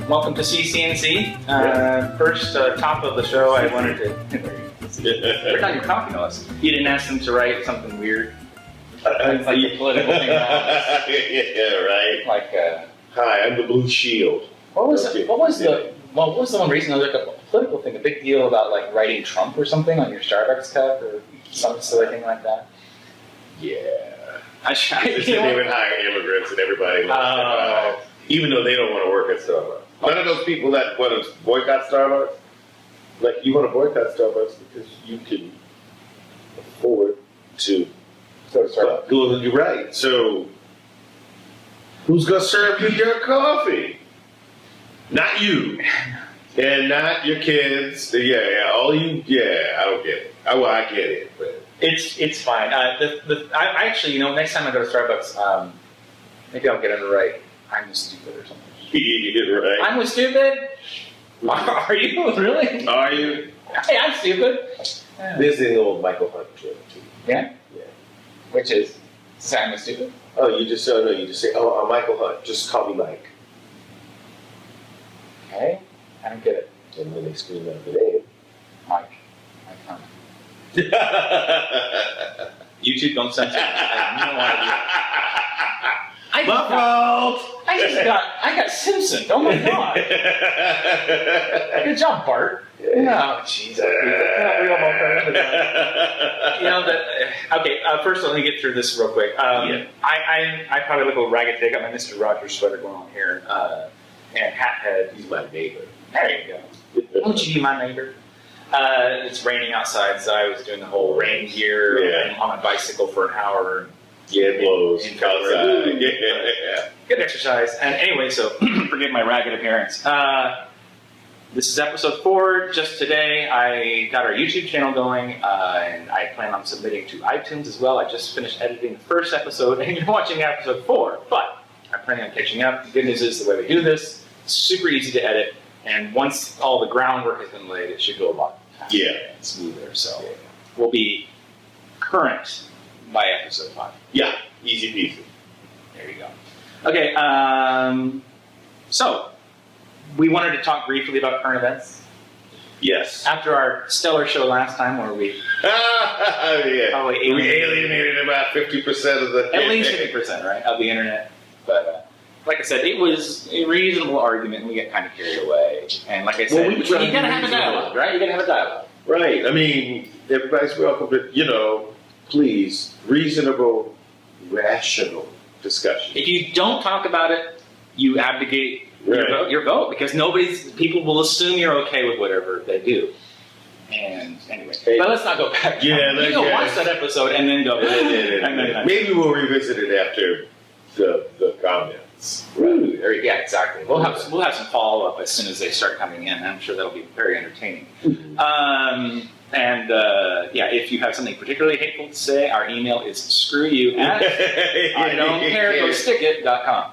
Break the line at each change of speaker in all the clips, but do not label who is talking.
Welcome to CCNC. First top of the show, I wanted to... We're talking coffee notes. You didn't ask them to write something weird. It's like a political thing.
Yeah, right.
Like,
hi, I'm the Blue Shield.
What was the one reason? There was like a political thing, a big deal about like writing Trump or something on your Starbucks cup or some silly thing like that.
Yeah.
They
shouldn't even hire immigrants and everybody wants to even though they don't want to work at Starbucks. None of those people that want to boycott Starbucks, like you want to boycott Starbucks because you can afford to start Starbucks. You're right. So who's going to serve you your coffee? Not you. And not your kids. Yeah, all you, I don't get it. I get it, but.
It's fine. I actually, next time I go to Starbucks, maybe I'll get it right. I'm stupid or something.
Right.
I'm stupid? Are you? Really?
Are you?
Hey, I'm stupid.
This is the old Michael Hunt joke, too.
Yeah?
Yeah.
Which is, say I'm stupid?
Oh, you just say, I'm Michael Hunt, just call me Mike.
Okay, I don't get it.
And then they scream out the name.
Mike Hunt. YouTube, don't censor me. I have no idea.
My fault!
I got Simpson. Oh my god. Good job, Bart. No, jeez. Okay, first let me get through this real quick. I probably look a little ragged today. I got my Mr. Rogers sweater going on here. And hat head. He's my neighbor. There you go. Won't you be my neighbor? It's raining outside, so I was doing the whole rain gear on my bicycle for an hour.
Yeah, it blows outside. Yeah.
Good exercise. And anyway, so forgive my ragged appearance. This is episode 4. Just today, I got our YouTube channel going, and I plan on submitting to iTunes as well. I just finished editing the first episode, and you're watching episode 4. But I'm planning on catching up. The good news is the way we do this, it's super easy to edit. And once all the groundwork has been laid, it should go a lot faster and smoother. So we'll be current by episode 5.
Yeah, easy peasy.
There you go. Okay, so we wanted to talk briefly about current events.
Yes.
After our stellar show last time where we
we alienated about 50% of the...
At least 50%, right, of the internet. But like I said, it was a reasonable argument and we got kind of carried away. And like I said, you gotta have a dialogue, right? You gotta have a dialogue.
Right. I mean, everybody's welcome to, please, reasonable, rational discussion.
If you don't talk about it, you abdicate your vote because people will assume you're okay with whatever they do. And anyway, but let's not go back.
Yeah,
you go watch that episode and then go.
Maybe we'll revisit it after the comments.
Right. Yeah, exactly. We'll have some follow up as soon as they start coming in. I'm sure that'll be very entertaining. If you have something particularly hateful to say, our email is screwyou@idon'tcaregostickit.com.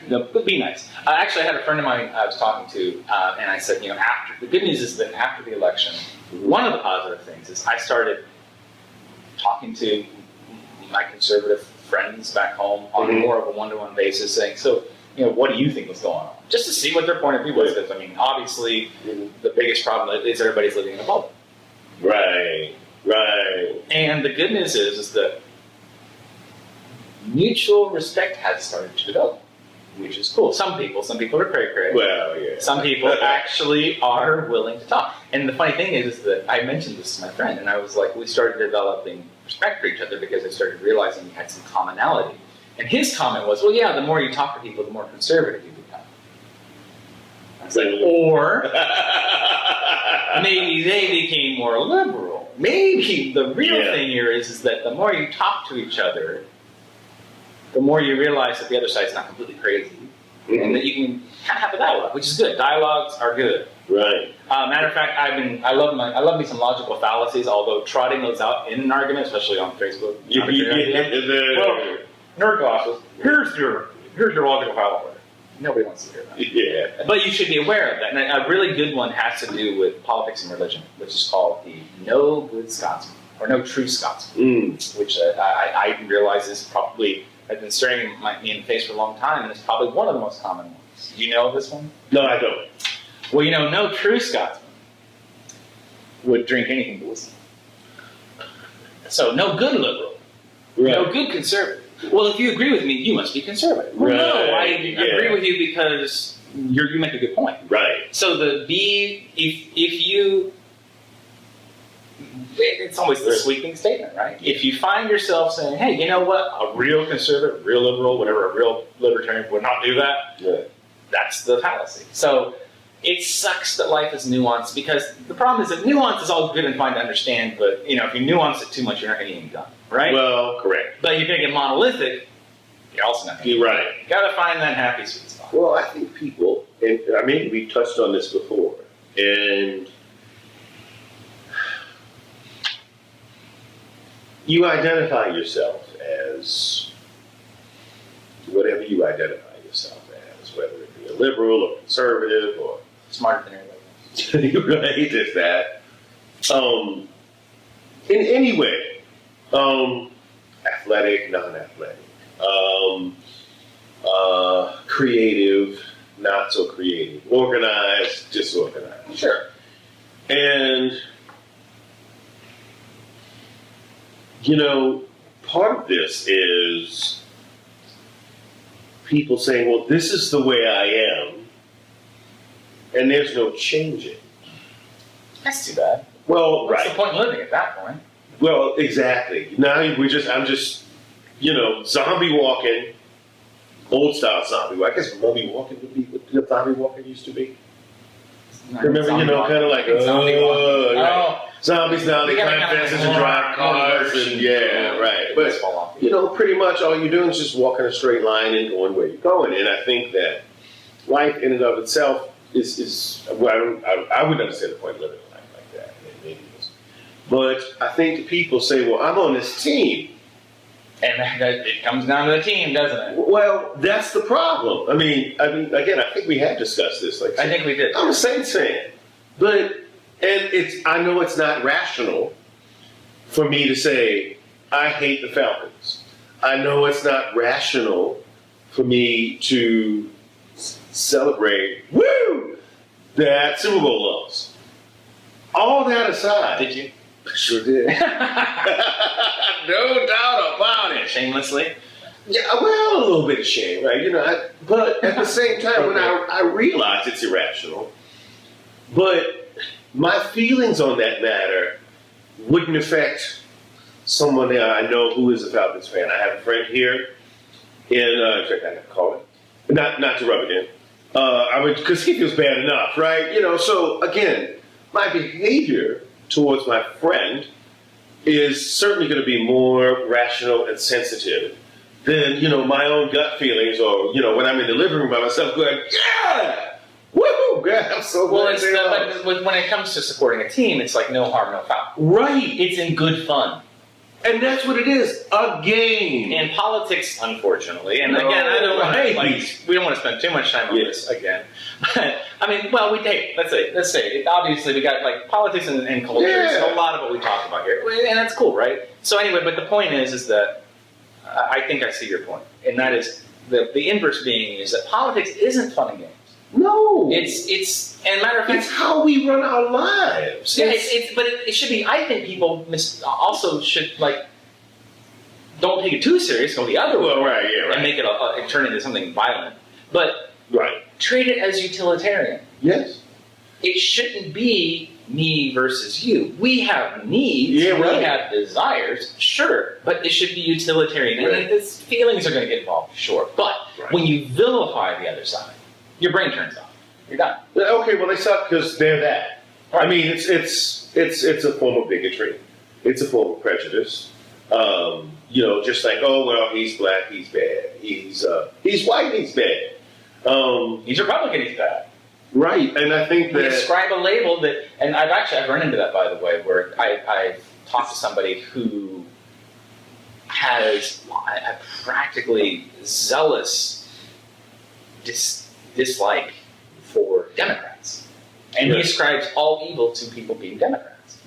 But be nice. Actually, I had a friend of mine I was talking to, and I said, the good news is that after the election, one of the positive things is I started talking to my conservative friends back home on more of a one-to-one basis, saying, so, what do you think was going on? Just to see what their point of view was, because, obviously, the biggest problem is everybody's living in a bubble.
Right.
And the good news is that mutual respect has started to develop, which is cool. Some people are cray-cray.
Well, yeah.
Some people actually are willing to talk. And the funny thing is that I mentioned this to my friend, and I was like, we started developing respect for each other because I started realizing we had some commonality. And his comment was, well, yeah, the more you talk to people, the more conservative you become. I was like, or maybe they became more liberal. Maybe the real thing here is that the more you talk to each other, the more you realize that the other side's not completely crazy, and that you can kind of have a dialogue, which is good. Dialogues are good.
Right.
Matter of fact, I love me some logical fallacies. Although trotting those out in an argument, especially on Facebook,
Well,
nerd glasses. Here's your here's your logical file order. Nobody wants to hear that.
Yeah.
But you should be aware of that. And a really good one has to do with politics and religion, which is called the No Good Scotsman, or No True Scotsman, which I realize is probably, I've been staring me in the face for a long time, and it's probably one of the most common ones. Do you know this one?
No, I don't.
Well, no true Scotsman would drink anything but whiskey. So no good liberal, no good conservative. Well, if you agree with me, you must be conservative. Well, no, I agree with you because you make a good point.
Right.
So it's always the sweeping statement, right? If you find yourself saying, hey, you know what, a real conservative, real liberal, whatever, a real libertarian would not do that, that's the fallacy. So it sucks that life is nuanced, because the problem is that nuance is all good and fine to understand, but if you nuance it too much, you're not going to get any done, right?
Well, correct.
But you're going to get monolithic, you're also not going to
You're right.
You got to find that happy sweet spot.
Well, I think people, and I mean, we touched on this before, and you identify yourself as whatever you identify yourself as, whether it be a liberal or conservative or
Smarter than everybody else.
right, there's that. In any way, athletic, non-athletic, creative, not so creative, organized, disorganized.
Sure.
And, part of this is people saying, well, this is the way I am, and there's no changing.
That's too bad.
Well,
What's the point in living at that point?
Well, exactly. Now I'm just, zombie walking, old style zombie walking. I guess mummy walking would be what zombie walking used to be. Remember, kind of like,
zombie walking.
Right. Zombies now, they climb fences and drive cars, and right. But, pretty much all you're doing is just walking a straight line and going where you're going. And I think that life in and of itself is well, I wouldn't understand the point of living a life like that. Maybe it is. But I think people say, well, I'm on this team.
And it comes down to the team, doesn't it?
Well, that's the problem. I mean, again, I think we have discussed this.
I think we did.
I'm a Saints fan, I know it's not rational for me to say I hate the Falcons. I know it's not rational for me to celebrate that Super Bowl loss. All that aside,
Did you?
Sure did. No doubt about it.
Shamelessly?
Yeah, well, a little bit of shame, right? But at the same time, when I realize it's irrational, but my feelings on that matter wouldn't affect someone that I know who is a Falcons fan. I have a friend here in fact, I have to call it, not to rub it in, because he feels bad enough, right? So again, my behavior towards my friend is certainly going to be more rational and sensitive than, my own gut feelings or, when I'm in the living room by myself going, yeah, woohoo, God, I'm so glad they lost.
But when it comes to supporting a team, it's like no harm, no foul.
Right.
It's in good fun.
And that's what it is, a game.
In politics, unfortunately, and again, I don't want to, we don't want to spend too much time on this again. But, let's say, obviously we got politics and culture, a lot of what we talk about here, and that's cool, right? So anyway, but the point is that I think I see your point, and that is the inverse being is that politics isn't fun and games.
No.
And matter of fact,
it's how we run our lives.
Yeah, but it should be. I think people also should don't take it too serious. Go the other way, and make it turn into something violent. But treat it as utilitarian.
Yes.
It shouldn't be me versus you. We have needs.
Yeah, right.
We have desires. Sure, but it should be utilitarian.
Right.
And these feelings are going to get involved. Sure, but when you vilify the other side, your brain turns off. You're done.
Okay, well they suck because they're that. Right. I mean, it's a form of bigotry. It's a form of prejudice. Just like, oh well, he's black, he's bad. He's white, he's bad.
He's Republican, he's bad.
Right, and I think that
we ascribe a label that, and I've run into that, by the way, where I've talked to somebody who has a practically zealous dislike for Democrats. And he
Right.
ascribes all evil to people being Democrats.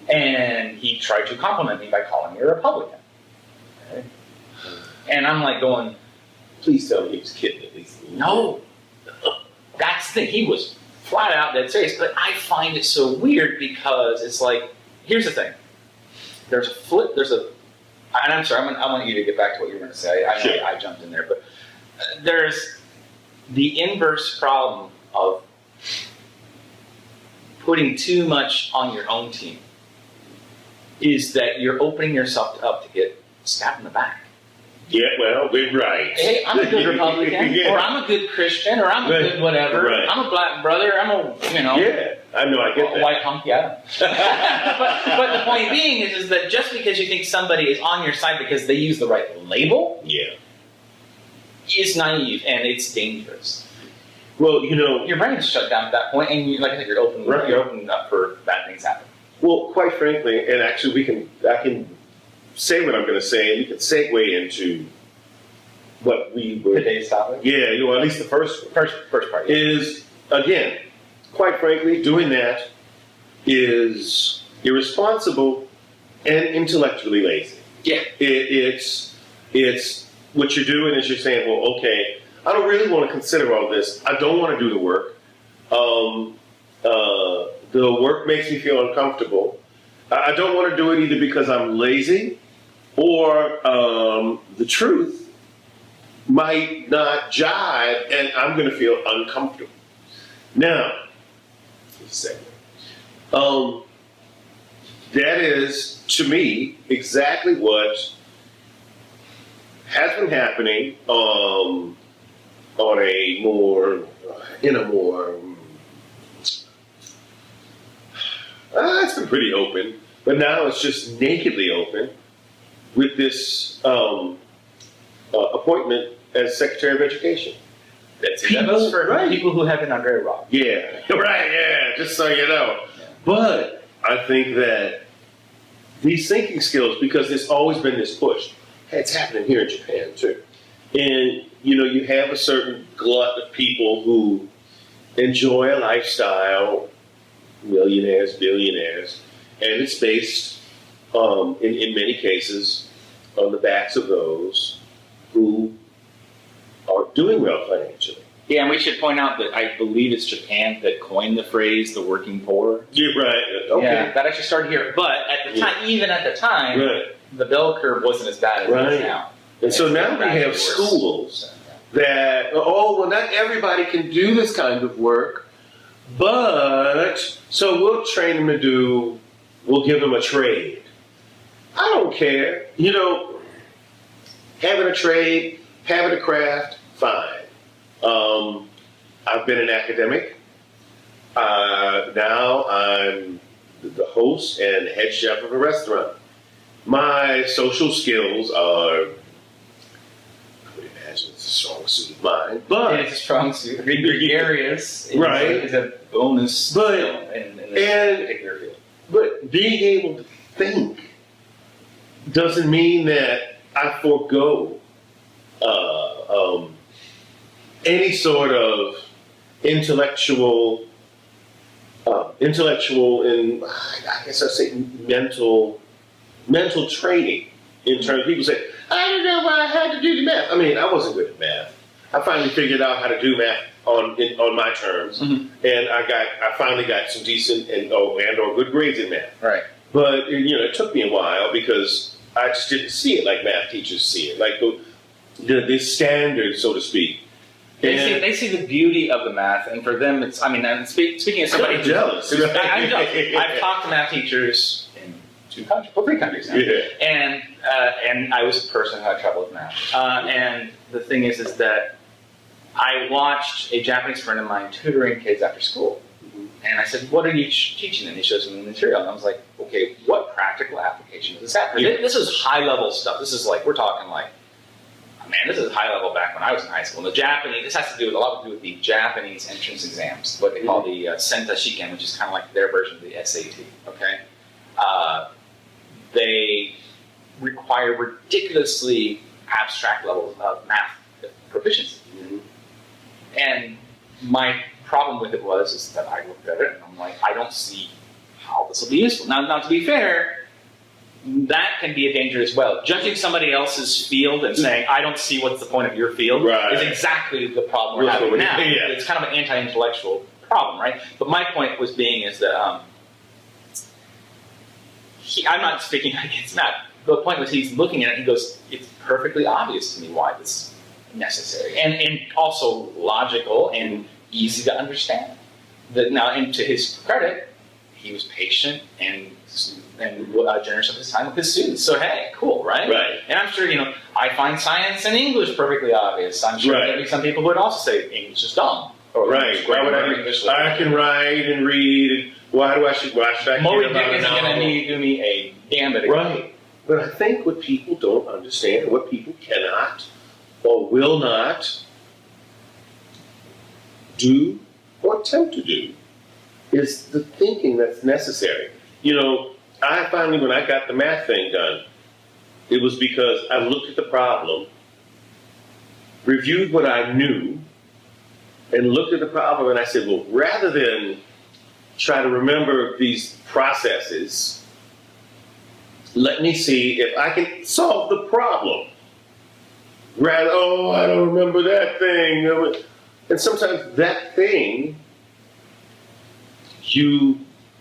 And he tried to compliment me by calling me a Republican. Okay? And I'm like going,
Please tell me he was kidding at least.
no. That's the thing. He was flat out dead serious. But I find it so weird because it's like, here's the thing. And I'm sorry, I want you to get back to what you were going to say. I know
Sure.
I jumped in there, but there's the inverse problem of putting too much on your own team is that you're opening yourself up to get stabbed in the back.
Yeah, well, we're right.
Hey, I'm a good Republican,
Yeah.
or I'm a good Christian, or I'm a
Right.
good whatever.
Right.
I'm a black brother. I'm a,
Yeah, I know, I get
a
that.
white punk, yeah. but the point being is that just because you think somebody is on your side because they use the right label
Yeah.
is naive and it's dangerous.
Well, you know,
Your brain's shut down at that point, and like I said, you're opening up for bad things happening.
well, quite frankly, and actually I can say what I'm going to say, and we can segue into what we were.
Today's topic.
Yeah, you know, at least the first
First part. Yeah.
is, again, quite frankly, doing that is irresponsible and intellectually lazy.
Yeah.
It's what you're doing is you're saying, well, okay, I don't really want to consider all this. I don't want to do the work. The work makes me feel uncomfortable. I don't want to do it either because I'm lazy or the truth might not jive and I'm going to feel uncomfortable. Now, that is, to me, exactly what has been happening it's been pretty open, but now it's just nakedly open with this appointment as Secretary of Education.
That goes for
right.
people who haven't done very well.
Yeah, right, yeah, just so you know.
Yeah.
But I think that these thinking skills, because there's always been this push, it's happening here in Japan too. And, you know, you have a certain glut of people who enjoy a lifestyle, millionaires, billionaires, and it's based, in many cases, on the backs of those who are doing well financially.
Yeah, and we should point out that I believe it's Japan that coined the phrase "the working poor."
You're right. Okay.
Yeah, that actually started here. But at the time, even at the time,
Right.
the bell curve wasn't as bad as it
Right.
is now.
And so
It's
now we
gradually
have
worse.
schools that, oh, well, not everybody can do this kind of work, but so we'll train them we'll give them a trade. I don't care. You know, having a trade, having a craft, fine. I've been an academic. Now I'm the host and head chef of a restaurant. My social skills are, I would imagine it's a strong suit of mine, but
It's a strong suit. Gregarious
Right.
is a bonus
But-
skill in this
and-
particular field.
But being able to think doesn't mean that I forego any sort of intellectual and I guess I'd say mental training. In terms, people say, I don't know why I had to do the math. I mean, I wasn't good at math. I finally figured out how to do math on my terms, and I finally got some decent or good grades in math.
Right.
But you know, it took me a while because I just didn't see it like math teachers see it, like the standard, so to speak.
They see the beauty of the math, and for them, it's. I mean, and speaking of somebody
I'm jealous.
I'm jealous. I've talked to math teachers in 3 countries now,
Yeah.
and I was a person who had trouble with math. And the thing is that I watched a Japanese friend of mine tutoring kids after school, and I said, "What are you teaching them?" He shows me the material, and I was like, "Okay, what practical application does this have?"
Yeah.
This is high level stuff. This is like we're talking like. Man, this is high level back when I was in high school. And the Japanese, this has to do with a lot to do with the Japanese entrance exams, what they call the Senta Shiken, which is kind of like their version of the SAT. Okay, they require ridiculously abstract levels of math proficiency. my problem with it is that I looked at it and I'm like, I don't see how this will be useful. Now, to be fair, that can be a danger as well. Judging somebody else's field and saying, I don't see what's the point of your field, is exactly the problem we're having now.
Yeah.
It's kind of an anti-intellectual problem, right? But my point was being is that I'm not speaking against Matt. The point was he's looking at it and he goes, it's perfectly obvious to me why this is necessary. And also logical and easy to understand. Now, and to his credit, he was patient and generous of his time with his students. So hey, cool, right?
Right.
And I'm sure, I find science and English perfectly obvious. I'm sure there'd be some people who would also say English is dumb. Or
Right. Why would I can write and read. And why should I
Moby
care about
Dick isn't going to do me a damn bit of good.
Right. But I think what people don't understand, what people cannot or will not do or attempt to do, is the thinking that's necessary. I finally, when I got the math thing done, it was because I looked at the problem, reviewed what I knew, and looked at the problem and I said, well, rather than try to remember these processes, let me see if I can solve the problem. Rather, I don't remember that thing. And sometimes that thing,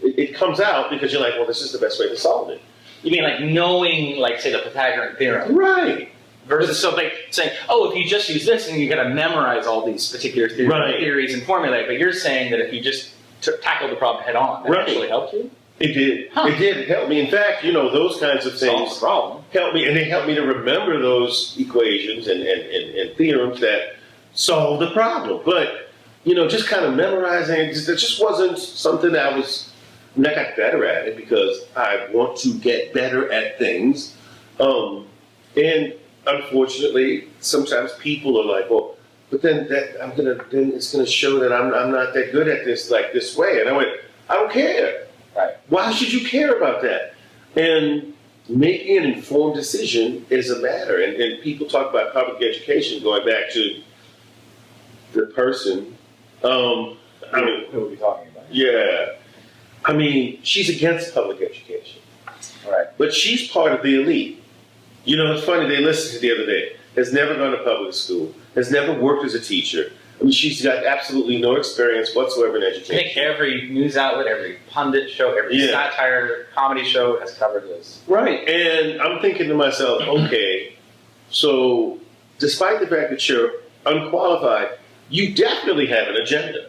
it comes out because you're like, well, this is the best way to solve it.
You mean like knowing, like, say, the Pythagorean theorem?
Right.
Versus saying, if you just use this, and you got to memorize all these particular theories and formulae. But you're saying that if you just tackled the problem head on, that actually helped you?
It did. Huh. It did. It helped me. In fact, those kinds of things helped me, and they helped me to remember those equations and theorems that solve the problem. But just kind of memorizing it just wasn't something that I got better at it because I want to get better at things. And unfortunately, sometimes people are like, well, but then it's gonna show that I'm not that good at this this way. And I went, I don't care.
Right.
Why should you care about that? And making an informed decision is a matter. And people talk about public education, going back to the person.
Who are we talking about?
Yeah. She's against public education.
Right.
But she's part of the elite. It's funny, they listened to the other day. Has never gone to public school. Has never worked as a teacher. She's got absolutely no experience whatsoever in education.
I think every news outlet, every pundit show, every satire comedy show has covered this.
Right. And I'm thinking to myself, okay, so despite the fact that you're unqualified, you definitely have an agenda.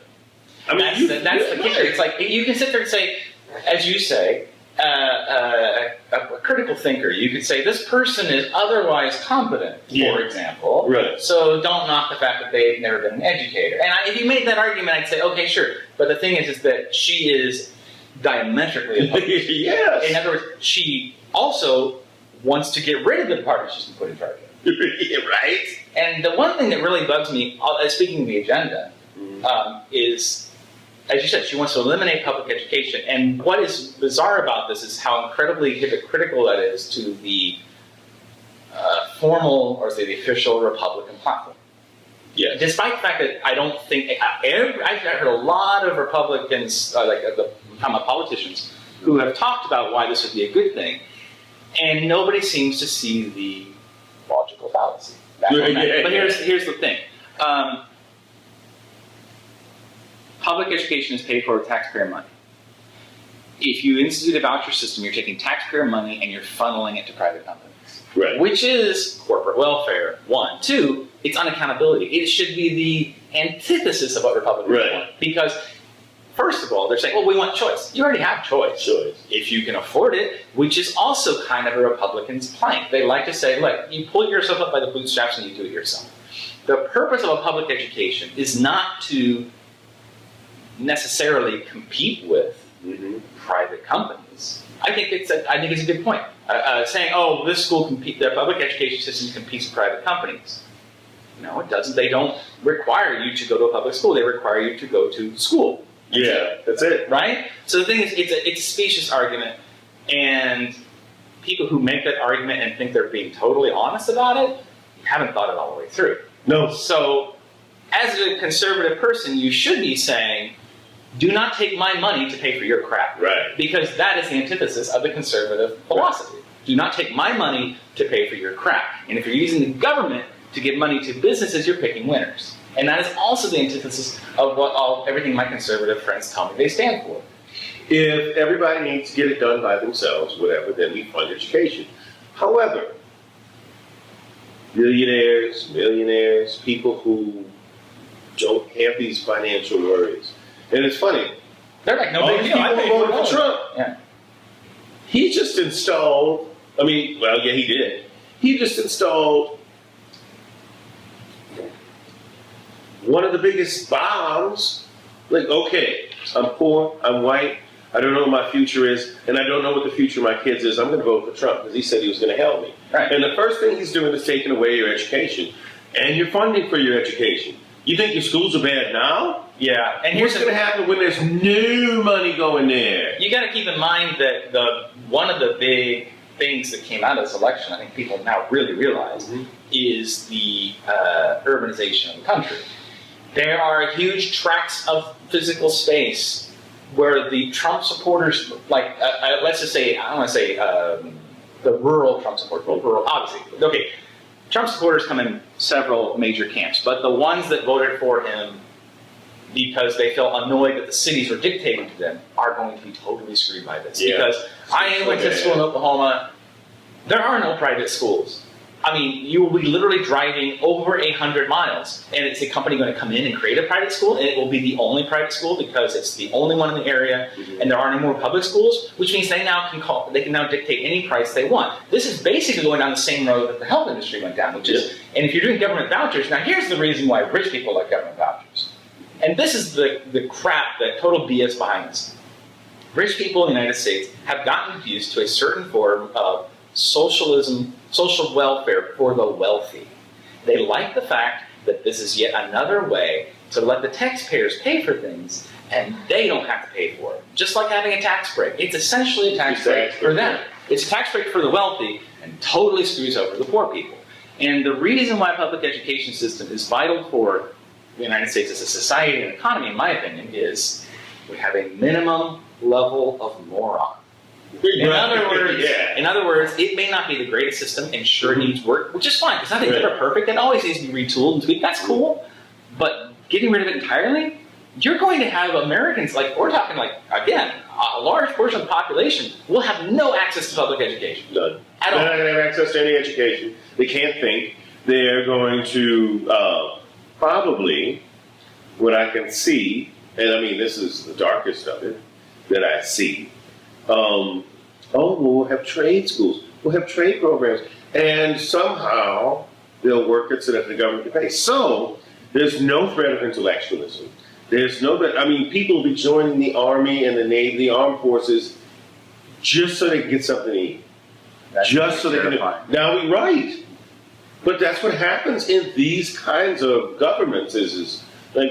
That's the kicker. It's like you can sit there and say, as you say, a critical thinker. You could say this person is otherwise competent, for example.
Right.
So don't knock the fact that they've never been an educator. And if you made that argument, I'd say, okay, sure. But the thing is that she is diametrically opposed.
Yes.
In other words, she also wants to get rid of the department she's been put in charge of.
Right.
And the one thing that really bugs me, speaking of the agenda, is, as you said, she wants to eliminate public education. And what is bizarre about this is how incredibly hypocritical that is to the formal, or say the official Republican platform.
Yeah.
Despite the fact that I don't think, I've heard a lot of Republicans, the politicians, who have talked about why this would be a good thing, and nobody seems to see the logical fallacy. But here's the thing. Public education is paid for with taxpayer money. If you institute a voucher system, you're taking taxpayer money and you're funneling it to private companies.
Right.
Which is corporate welfare, one. Two, it's unaccountability. It should be the antithesis of what Republicans want. Because, first of all, they're saying, well, we want choice. You already have choice. If you can afford it, which is also kind of a Republican's plank. They like to say, look, you pull yourself up by the bootstraps and you do it yourself. The purpose of a public education is not to necessarily compete with private companies. I think it's a good point. Saying, this school the public education system competes with private companies. No, it doesn't. They don't require you to go to a public school. They require you to go to school.
That's it.
Right? So the thing is, it's a specious argument, and people who make that argument and think they're being totally honest about it, haven't thought it all the way through.
No.
So as a conservative person, you should be saying, do not take my money to pay for your crap.
Right.
Because that is the antithesis of the conservative philosophy. Do not take my money to pay for your crap. And if you're using the government to give money to businesses, you're picking winners. And that is also the antithesis of everything my conservative friends tell me they stand for.
If everybody needs to get it done by themselves, whatever, then we fund education. However, millionaires, people who don't have these financial worries. And it's funny.
They're like, no big deal.
People voted for Trump.
Yeah.
He just installed, he did. He just installed one of the biggest bombs. Like, okay, I'm poor, I'm white, I don't know what my future is, and I don't know what the future of my kids is. I'm going to vote for Trump because he said he was going to help me.
Right.
And the first thing he's doing is taking away your education and your funding for your education. You think your schools are bad now?
Yeah. And
What's going to happen when there's new money going there?
You got to keep in mind that one of the big things that came out of this election, I think people now really realize, is the urbanization of the country. There are huge tracts of physical space where the Trump supporters, let's just say, I don't want to say the rural Trump supporters, rural, obviously. Okay, Trump supporters come in several major camps, but the ones that voted for him because they feel annoyed that the cities are dictating to them are going to be totally screwed by this.
Yeah.
Because I went to school in Oklahoma, there are no private schools. I mean, you will be literally driving over 100 miles, and it's a company going to come in and create a private school, and it will be the only private school because it's the only one in the area, and there are no more public schools, which means they can now dictate any price they want. This is basically going down the same road that the health industry went down, which is, and if you're doing government vouchers, now here's the reason why rich people like government vouchers. And this is the crap, the total BS behind this. Rich people in the United States have gotten used to a certain form of socialism, social welfare for the wealthy. They like the fact that this is yet another way to let the taxpayers pay for things, and they don't have to pay for it. Just like having a tax break. It's essentially a tax break for them. It's a tax break for the wealthy and totally screws over the poor people. And the reason why public education system is vital for the United States as a society and economy, in my opinion, is we have a minimum level of moron. In other words, it may not be the greatest system and sure needs work, which is fine, because nothing's ever perfect. It always needs to be retooled and tweaked. That's cool. But getting rid of it entirely, you're going to have Americans, we're talking again, a large portion of the population will have no access to public education.
None.
At all.
They're not going to have access to any education. They can't think. They're going to probably, what I can see, and I mean this is the darkest of it that I see, we'll have trade schools. We'll have trade programs. And somehow they'll work it so that the government can pay. So there's no threat of intellectualism. There's no, people will be joining the Army and the Navy, the armed forces, just so they can get something to eat. Just so they can. Now, right. But that's what happens in these kinds of governments is I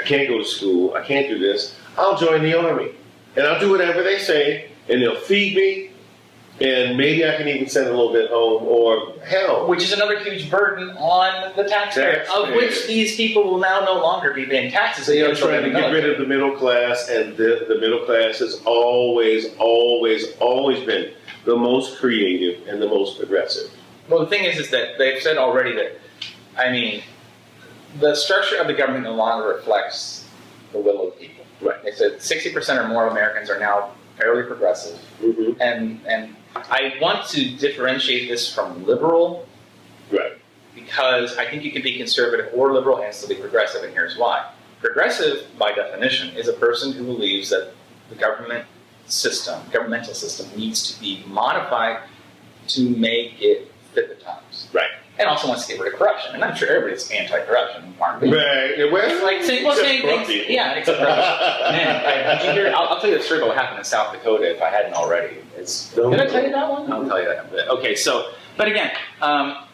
can't go to school. I can't do this. I'll join the Army. And I'll do whatever they say, and they'll feed me, and maybe I can even send a little bit home, or hell.
Which is another huge burden on the taxpayer, of which these people will now no longer be paying taxes.
They are trying to get rid of the middle class, and the middle class has always been the most creative and the most progressive.
Well, the thing is that they've said already that, the structure of the government no longer reflects the will of the people.
Right.
They said 60% or more of Americans are now fairly progressive.
Mm-hmm.
And I want to differentiate this from liberal.
Right.
Because I think you can be conservative or liberal and still be progressive, and here's why. Progressive, by definition, is a person who believes that the governmental system needs to be modified to make it fit the times.
Right.
And also wants to get rid of corruption. And I'm sure everybody's anti-corruption, aren't they?
Right. Well,
same thing. Yeah, except corruption. Man, did you hear? I'll tell you the story about what happened in South Dakota if I hadn't already. Did I tell you that one? I'll tell you that. Okay, but again, I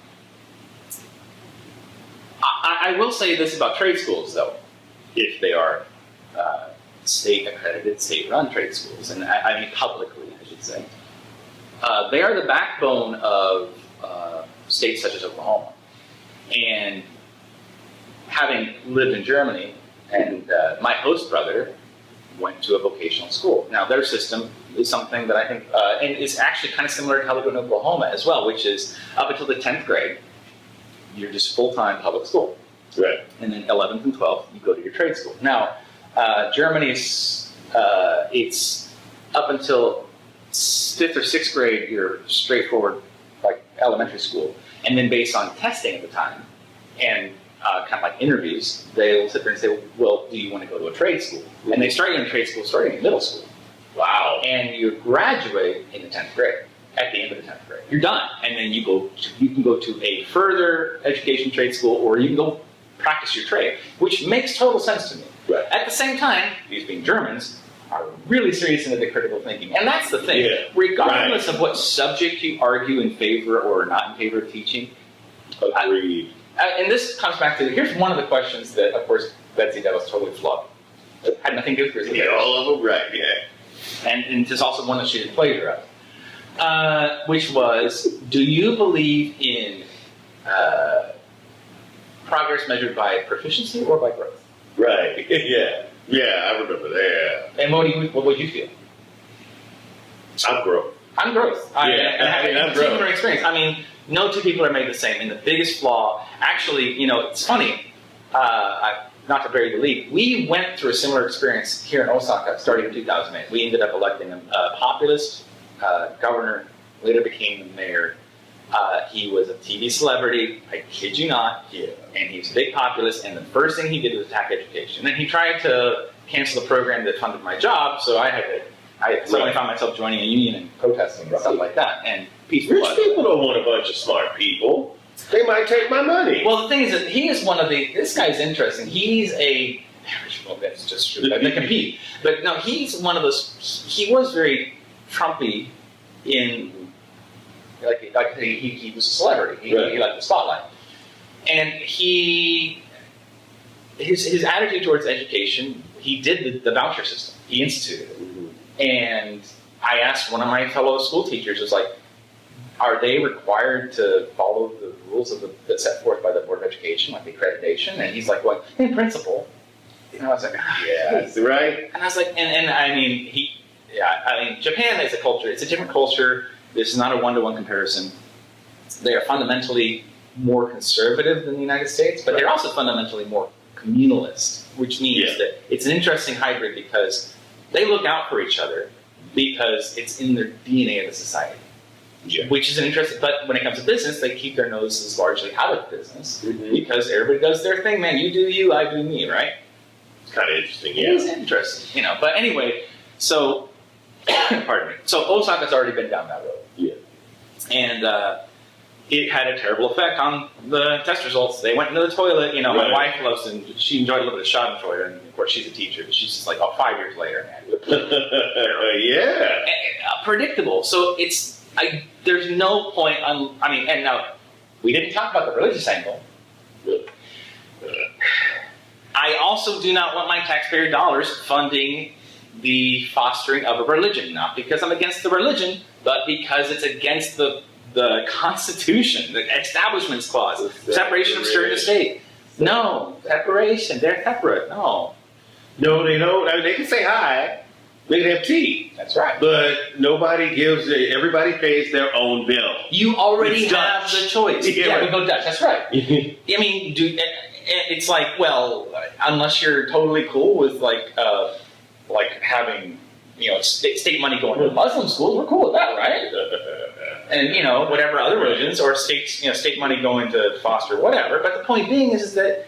will say this about trade schools, though, if they are state-accredited, state-run trade schools, and I mean publicly, I should say. They are the backbone of states such as Oklahoma. And having lived in Germany, and my host brother went to a vocational school. Now, their system is something that I think, and it's actually kind of similar to how they go in Oklahoma as well, which is up until the 10th grade, you're just full-time public school.
Right.
And then 11th and 12th, you go to your trade school. Now, Germany's, it's up until 5th or 6th grade, you're straightforward, like elementary school. And then based on testing at the time, and kind of like interviews, they'll sit there and say, well, do you want to go to a trade school? And they start you in trade school starting in middle school.
Wow.
And you graduate in the 10th grade, at the end of the 10th grade. You're done. And then you can go to a further education trade school, or you can go practice your trade, which makes total sense to me.
Right.
At the same time, these being Germans, are really serious into the critical thinking. And that's the thing.
Yeah.
Regardless of what subject you argue in favor or not in favor of teaching.
Agreed.
And this comes back to, here's one of the questions that, of course, Betsy Dell was totally flawed. It had nothing to do with her.
Yeah, all of them, right, yeah.
And there's also one that she didn't plagiarize. Which was, do you believe in progress measured by proficiency or by growth?
Right, yeah. Yeah, I remember that.
And what would you feel?
I'm growth.
I'm growth.
Yeah,
I'm
I'm
particular
growth.
experience. I mean, no two people are made the same. And the biggest flaw, actually, it's funny, not to bury the lead, we went through a similar experience here in Osaka starting in 2008. We ended up electing a populist governor, later became the mayor. He was a TV celebrity, I kid you not,
Yeah.
and he was a big populist, and the first thing he did was attack education. And then he tried to cancel the program that funded my job, so I suddenly found myself joining a union and protesting and stuff like that, and peaceful.
Rich people don't want a bunch of smart people. They might take my money.
Well, the thing is that he is this guy's interesting. He's well, that's just true, they compete. But no, he's one of those, he was very Trumpy in, like he was a celebrity.
Right.
He liked the spotlight. And his attitude towards education, he did the voucher system. He instituted it.
Mhm.
And I asked one of my fellow school teachers, was like, are they required to follow the rules that's set forth by the Board of Education, like the accreditation? And he's like, well, in principle. And I was like,
Yeah, that's right.
and I was like, and I mean, Japan is a culture. It's a different culture. This is not a one-to-one comparison. They are fundamentally more conservative than the United States, but they're also fundamentally more communalist, which means that it's an interesting hybrid because they look out for each other because it's in their DNA of the society.
Yeah.
Which is an interesting, but when it comes to business, they keep their noses largely out of business
Mhm.
because everybody does their thing, man. You do you, I do me, right?
It's kind of interesting,
It
yeah.
is interesting, But anyway, so, pardon me. So Osaka's already been down that road.
Yeah.
And it had a terrible effect on the test results. They went into the toilet. My
Right.
wife loves, and she enjoyed a little bit of Schadenfreude, and of course she's a teacher, but she's just like, 5 years later, man.
Yeah.
Predictable. So there's no point and now, we didn't talk about the religious angle. I also do not want my taxpayer dollars funding the fostering of a religion, not because I'm against the religion, but because it's against the Constitution, the Establishment's Clause, separation of church and state. No, separation. They're separate. No.
No, they don't. I mean, they can say hi. They can have tea.
That's right.
But nobody gives, everybody pays their own bill.
You already
It's
have
Dutch.
the choice.
Yeah,
Yeah,
right.
we go Dutch. That's right. I mean, it's like, well, unless you're totally cool with like having state money going to Muslim schools, we're cool with that, right? And whatever other religions or state money going to foster whatever. But the point being is that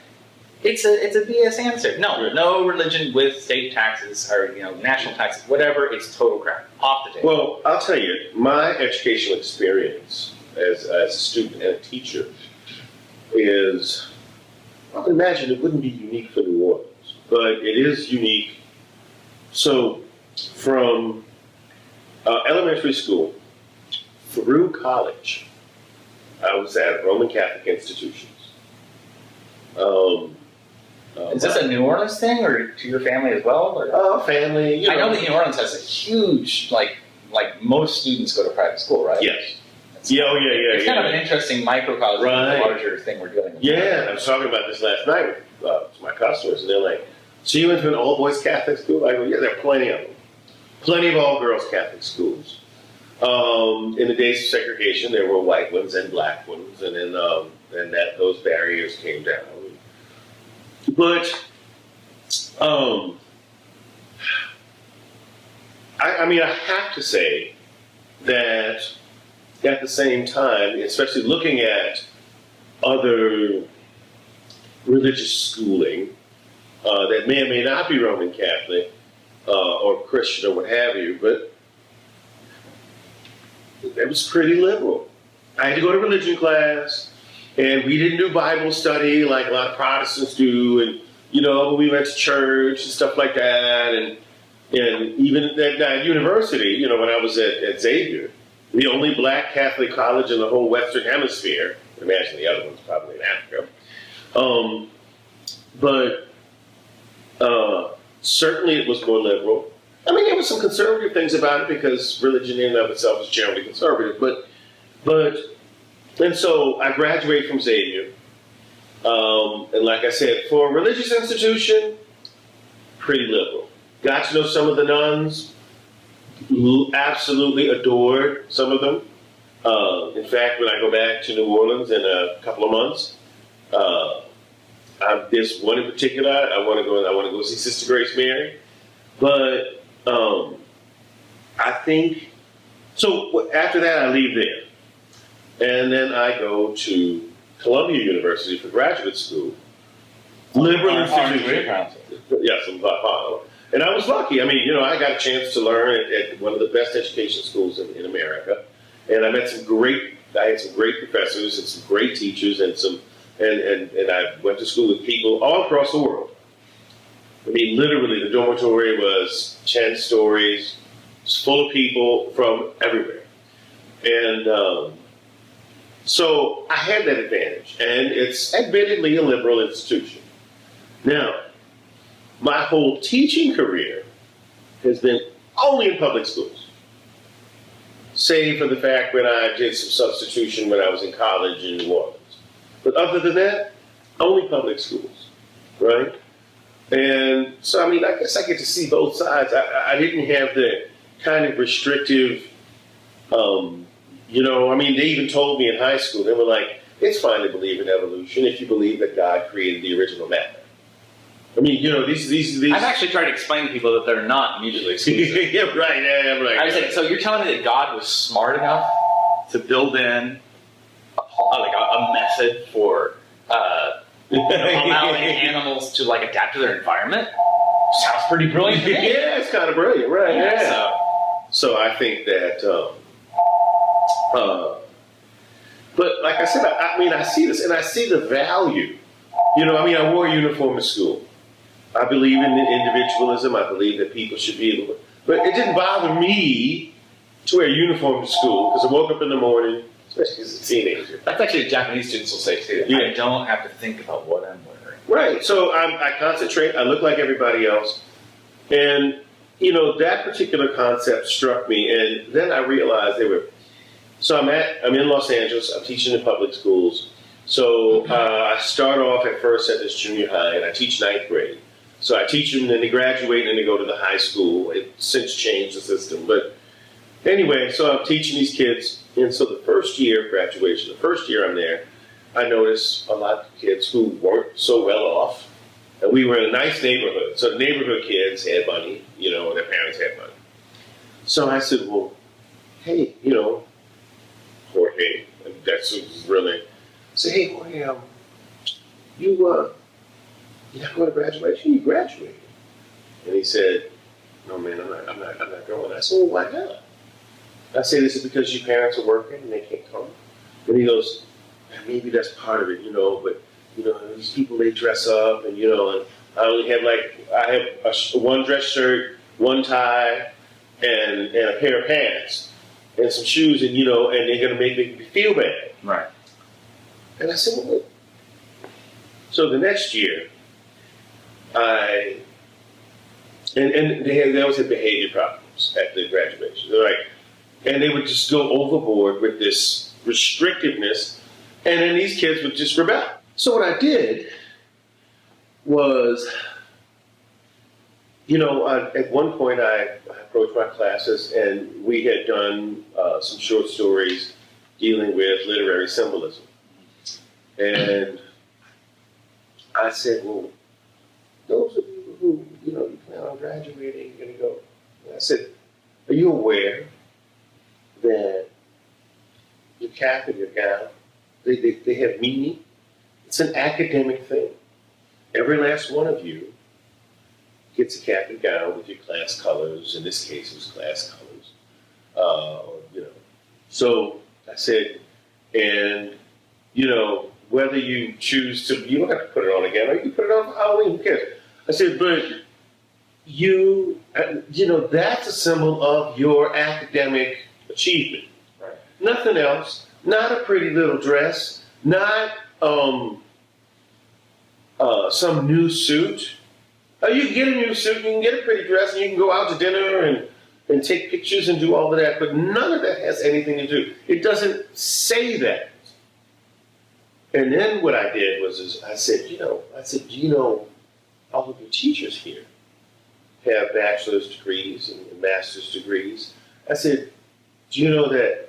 it's a BS answer. No religion with state taxes or national taxes, whatever. It's total crap. Off the table.
Well, I'll tell you, my educational experience as a student and a teacher is, I can imagine it wouldn't be unique for New Orleans, but it is unique. So, from elementary school through college, I was at Roman Catholic institutions.
Is this a New Orleans thing, or to your family as well? Or?
Family,
I know that New Orleans has a huge, like most students go to private school, right?
Yes. Yeah, oh, yeah.
It's kind of an interesting microcosm of
Right.
the larger thing we're dealing with.
Yeah, I was talking about this last night with my customers, and they're like, so you went to an all-boys Catholic school? I go, yeah, there are plenty of them. Plenty of all-girls Catholic schools. In the days of segregation, there were white ones and black ones, and then those barriers came down. But I have to say that at the same time, especially looking at other religious schooling that may or may not be Roman Catholic or Christian or what have you, but it was pretty liberal. I had to go to religion class, and we didn't do Bible study like a lot of Protestants do, and we went to church and stuff like that, and even at university, when I was at Xavier, the only black Catholic college in the whole Western Hemisphere. Imagine the other ones probably in Africa. But certainly it was more liberal. I mean, there were some conservative things about it because religion in and of itself is generally conservative. And so I graduated from Xavier. And like I said, for a religious institution, pretty liberal. Got to know some of the nuns. Absolutely adored some of them. In fact, when I go back to New Orleans in a couple of months, there's one in particular I want to go see Sister Grace Mary. But I think so. After that, I leave there, and then I go to Columbia University for graduate school. Liberal institution. Yes, I'm Apollo. And I was lucky. I mean, I got a chance to learn at one of the best education schools in America, and I had some great professors and some great teachers, and I went to school with people all across the world. I mean, literally, the dormitory was 10 stories, it's full of people from everywhere, and so I had that advantage, and it's admittedly a liberal institution. Now, my whole teaching career has been only in public schools, save for the fact when I did some substitution when I was in college in New Orleans. But other than that, only public schools, right? And so, I mean, I guess I get to see both sides. I didn't have the kind of restrictive, I mean, they even told me in high school, they were like, it's fine to believe in evolution if you believe that God created the original matter. I mean, these.
I've actually tried to explain to people that they're not mutually exclusive.
Yeah, right. Yeah, I'm right.
I was like, so you're telling me that God was smart enough to build in a method for allowing animals to adapt to their environment? Sounds pretty brilliant to me.
Yeah, it's kind of brilliant, right?
Yeah.
So I think that. But like I said, I see this, and I see the value. I wore a uniform to school. I believe in individualism. I believe that people should be able to. But it didn't bother me to wear a uniform to school because I woke up in the morning, especially as a teenager.
That's actually what Japanese students will say too. Yeah. I don't have to think about what I'm wearing.
Right. So I concentrate. I look like everybody else. And, that particular concept struck me. And then I realized So I'm in Los Angeles. I'm teaching in public schools. So I start off at first at this junior high, and I teach 9th grade. So I teach them, then they graduate, and then they go to the high school. It's since changed the system. But anyway, so I'm teaching these kids. And so the first year of graduation, the first year I'm there, I noticed a lot of kids who weren't so well off. And we were in a nice neighborhood. So the neighborhood kids had money, and their parents had money. So I said, well, hey, Jorge, and that's who's really, say, hey, Jorge, you're not going to graduation? You graduated. And he said, no, man, I'm not going. I said, well, why not? I say, this is because your parents are working and they can't come. And he goes, maybe that's part of it, but, these people, they dress up and, and I only have I have one dress shirt, one tie, and a pair of pants and some shoes, and, and they're going to make me feel bad.
Right.
And I said, well, look. So the next year, and they always had behavior problems at the graduation. They're like, and they would just go overboard with this restrictiveness, and then these kids would just rebel. So what I did was, at one point I approached my classes, and we had done some short stories dealing with literary symbolism. And I said, well, those of you who, you plan on graduating, you're going to go. And I said, are you aware that your cap and your gown, they have meaning? It's an academic thing. Every last one of you gets a cap and gown with your class colors. In this case, it was class colors. So I said, and, whether you choose to, you don't have to put it on again, or you can put it on for Halloween, who cares? I said, but that's a symbol of your academic achievement.
Right.
Nothing else. Not a pretty little dress. Not some new suit. You can get a new suit, you can get a pretty dress, and you can go out to dinner and take pictures and do all of that, but none of that has anything to do. It doesn't say that. And then what I did was I said, all of your teachers here have bachelor's degrees and master's degrees. I said, do you know that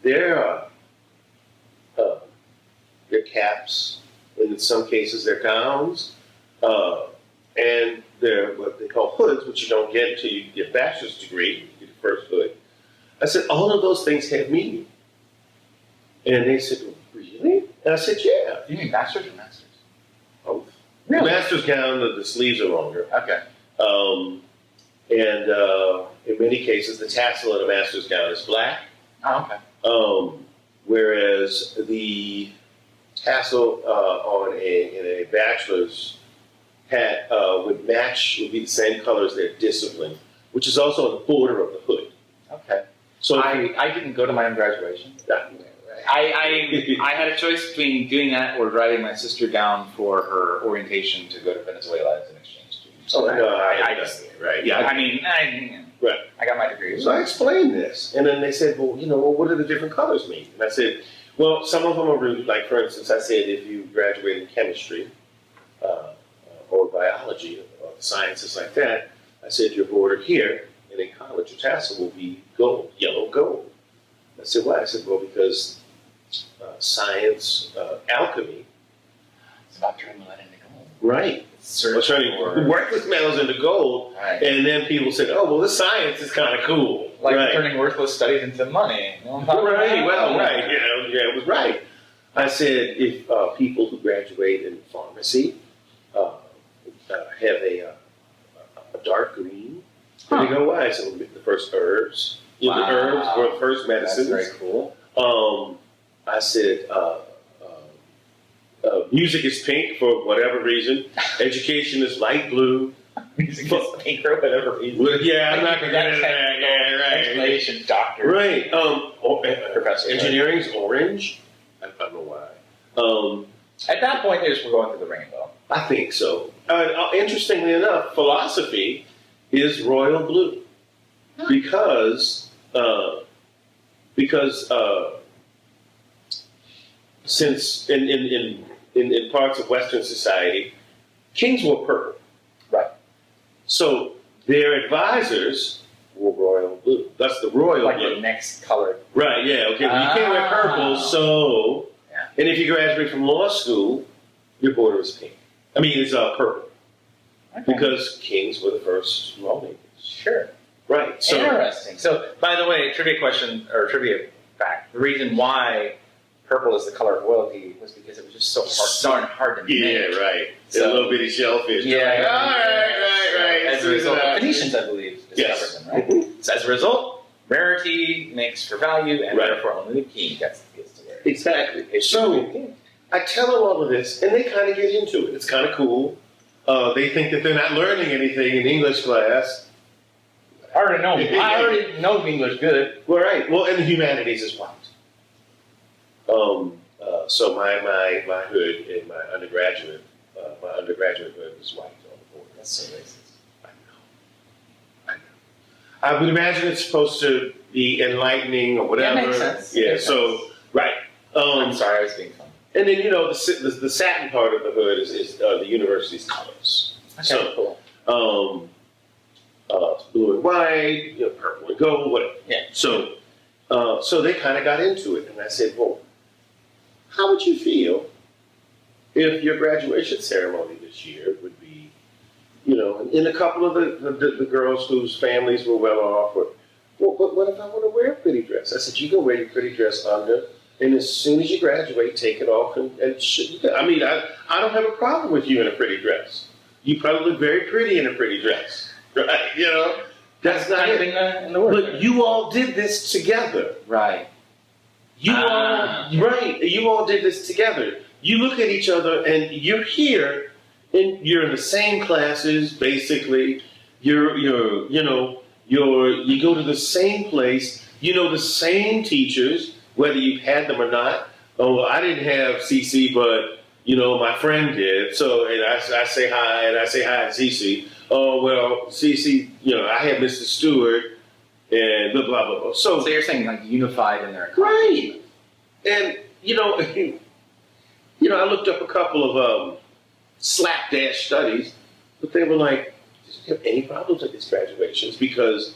their caps, and in some cases their gowns, and their what they call hoods, which you don't get until you get a bachelor's degree, you get your first hood. I said, all of those things have meaning. And they said, really? And I said, yeah.
You mean bachelor's or master's?
Both.
Really?
The master's gown, the sleeves are longer.
Okay.
In many cases, the tassel of a master's gown is black.
Oh, okay.
Whereas the tassel in a bachelor's hat would be the same color as their discipline, which is also on the border of the hood.
Okay.
So
I didn't go to my own graduation. I had a choice between doing that or driving my sister down for her orientation to go to Venezuela as an exchange student. So I just,
right.
Yeah,
Right.
I got my degree.
So I explained this, and then they said, well, what do the different colors mean? And I said, well, some of them are really, like, for instance, I said, if you graduate in chemistry or biology or sciences like that, I said, your border here, and in college, your tassel will be gold, yellow gold. I said, why? I said, well, because science, alchemy.
It's about turning lead into gold.
Right. Turning worthless metals into gold.
Right.
And then people said, oh, well, this science is kind of cool.
Like
right.
turning worthless studies into money.
Right, well, right. It was right. I said, if people who graduate in pharmacy have a dark green, they go, why? So the first herbs. The herbs were the first medicines.
That's very cool.
I said, music is pink for whatever reason. Education is light blue.
Music is pink for whatever reason.
Well, yeah, I'm not going to get into that. Yeah, right.
Explanation, doctor.
Right.
Professor.
Engineering's orange. I don't know why.
At that point, they just were going through the rainbow.
I think so. Interestingly enough, philosophy is royal blue because since in parts of Western society, kings wore purple.
Right.
So their advisors wore royal blue. That's the royal
like
blue.
the next color.
Right, yeah, okay. Well, you can't wear purple, so...
Yeah.
And if you graduate from law school, your border is pink. I mean, it's purple.
Okay.
Because kings were the first lawmakers.
Sure.
Right. So,
interesting. So, by the way, trivia question, or trivia fact, the reason why purple is the color of royalty was because it was just so darn hard to make.
Yeah, right.
So,
a little bitty shellfish.
Yeah.
Like, right.
As a result, the Phoenicians, I believe, discovered them, right?
Mm-hmm.
So as a result, rarity makes for value, and
right.
therefore only the king gets to wear it.
Exactly. So, I tell them all of this, and they kind of get into it. It's kind of cool. They think that they're not learning anything in English class.
I already know English good.
Well, right. Well, and the humanities is white. So my hood in my undergraduate hood was white on the board.
That's so racist.
I know. I would imagine it's supposed to the enlightening or whatever.
That makes sense.
Yeah.
Makes
So
sense.
right.
I'm sorry, I was being funny.
And then the satin part of the hood is the university's colors.
Okay,
So
cool.
blue and white, purple and gold, whatever.
Yeah.
So so they kind of got into it, and I said, well, how would you feel if your graduation ceremony this year would be, and a couple of the girls whose families were well off, what if I want to wear a pretty dress? I said, you can wear your pretty dress under, and as soon as you graduate, take it off and I don't have a problem with you in a pretty dress. You probably look very pretty in a pretty dress, right? That's not it.
In the work.
But you all did this together.
Right.
You all did this together. You look at each other and you're here and you're in the same classes, basically. You go to the same place, the same teachers, whether you've had them or not. Oh, I didn't have CC, but my friend did. So, and I say hi, and I say hi to CC. Oh, well, CC, I had Mr. Stewart, and blah, blah, blah, blah.
So you're saying like unified in their
right. And, I looked up a couple of slapdash studies, but they were like, did you have any problems at these graduations? Because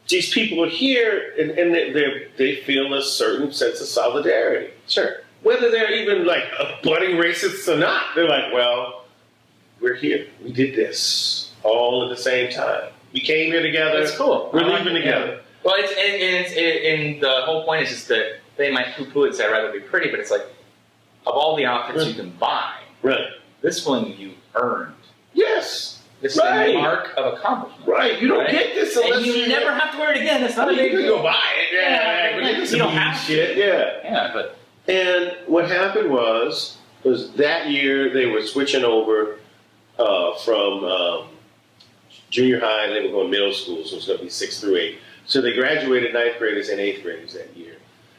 these people are here, and they feel a certain sense of solidarity.
Sure.
Whether they're even like budding racists or not, they're like, well, we're here. We did this all at the same time. We came here together.
That's cool.
We're leaving together.
Yeah. Well, and the whole point is just that they might poo-poo it and say, I'd rather be pretty, but it's like, of all the outfits you can buy,
right?
This one you earned.
Yes.
This is a mark of accomplishment.
Right. You don't get this unless
and you never have to wear it again. It's not a big
deal.
deal.
You can go buy it. Yeah.
You don't have to.
Shit. Yeah.
Yeah, but.
And what happened was that year they were switching over from junior high, and they were going middle school, so it was going to be 6th through 8. So they graduated 9th graders and 8th graders that year.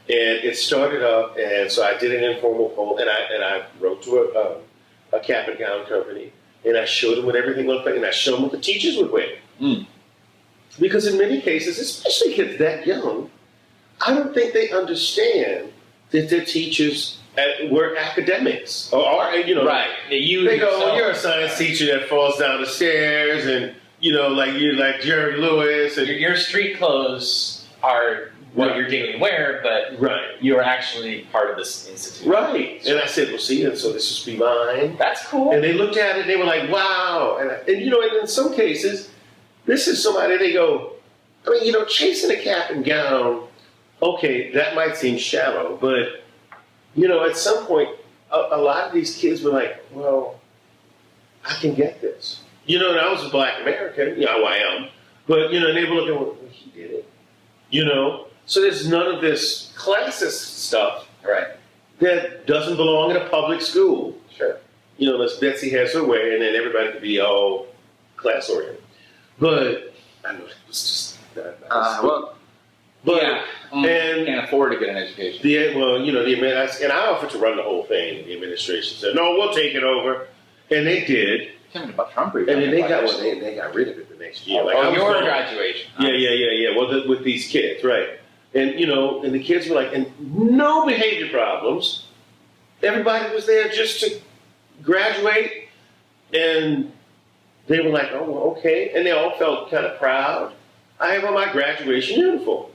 And it started up, and so I did an informal poll, and I wrote to a cap and gown company, and I showed them what everything looked like, and I showed them what the teachers would wear.
Mm.
Because in many cases, especially kids that young, I don't think they understand that their teachers were academics, or are,
Right.
They go, well, you're a science teacher that falls down the stairs, and you're like Jerry Lewis, and
your street clothes are what you're getting to wear, but you're actually part of this institute.
Right. And I said, well, see, and so this should be mine.
That's cool.
And they looked at it and they were like, wow. And and in some cases, this is somebody, they go, chasing a cap and gown, okay, that might seem shallow, but, at some point, a lot of these kids were like, well, I can get this. And I was a black American, I am, but, and they were looking, well, he did it. So there's none of this classist stuff that doesn't belong in a public school.
Sure.
Unless Betsy has her way, and then everybody could be all class oriented. But I know it was just and
can't afford to get an education.
And I offered to run the whole thing. The administration said, "No, we'll take it over," and they did.
About Trump,
and then they got rid of it the next year.
Your graduation.
Yeah. Well, with these kids, right? And and the kids were like, and no behavior problems. Everybody was there just to graduate, and they were like, oh, well, okay. And they all felt kind of proud. I have on my graduation uniform.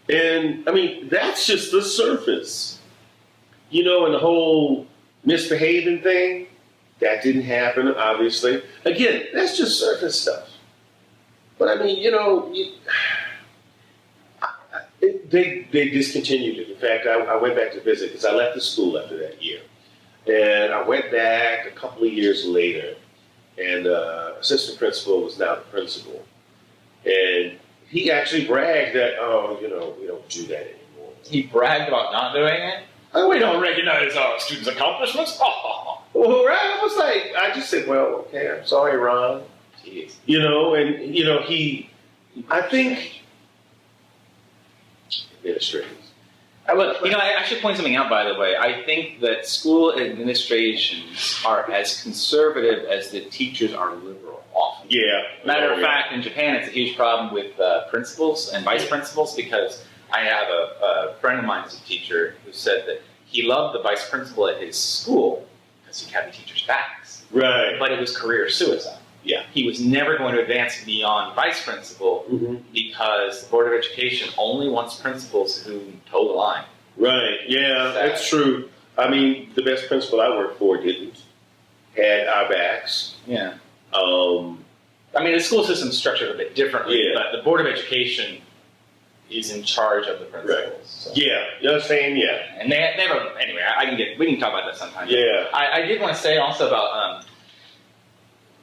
And, that's just the surface. And the whole misbehaving thing, that didn't happen, obviously. Again, that's just surface stuff. But, they discontinued it. In fact, I went back to visit because I left the school after that year. And I went back a couple of years later, and assistant principal was now the principal. And he actually bragged that, we don't do that anymore.
He bragged about not doing it? We don't recognize our students' accomplishments?
Well, right? I just said, well, okay, I'm sorry, Ron.
Jeez.
I think administrators.
I should point something out, by the way. I think that school administrations are as conservative as the teachers are liberal, often.
Yeah.
Matter of fact, in Japan, it's a huge problem with principals and vice principals, because I have a friend of mine who's a teacher who said that he loved the vice principal at his school because he had the teacher's backs,
Right.
but it was career suicide.
Yeah.
He was never going to advance beyond vice principal because the Board of Education only wants principals who toe the line.
Right. Yeah,
Sad.
that's true. I mean, the best principal I worked for didn't. Had our backs.
Yeah.
I
I mean, the school system's structured a bit differently,
Yeah.
but the Board of Education is in charge of the principals. So.
Yeah. You know what I'm saying? Yeah.
And they have a, anyway, we can talk about that sometime.
Yeah.
I did want to say also about,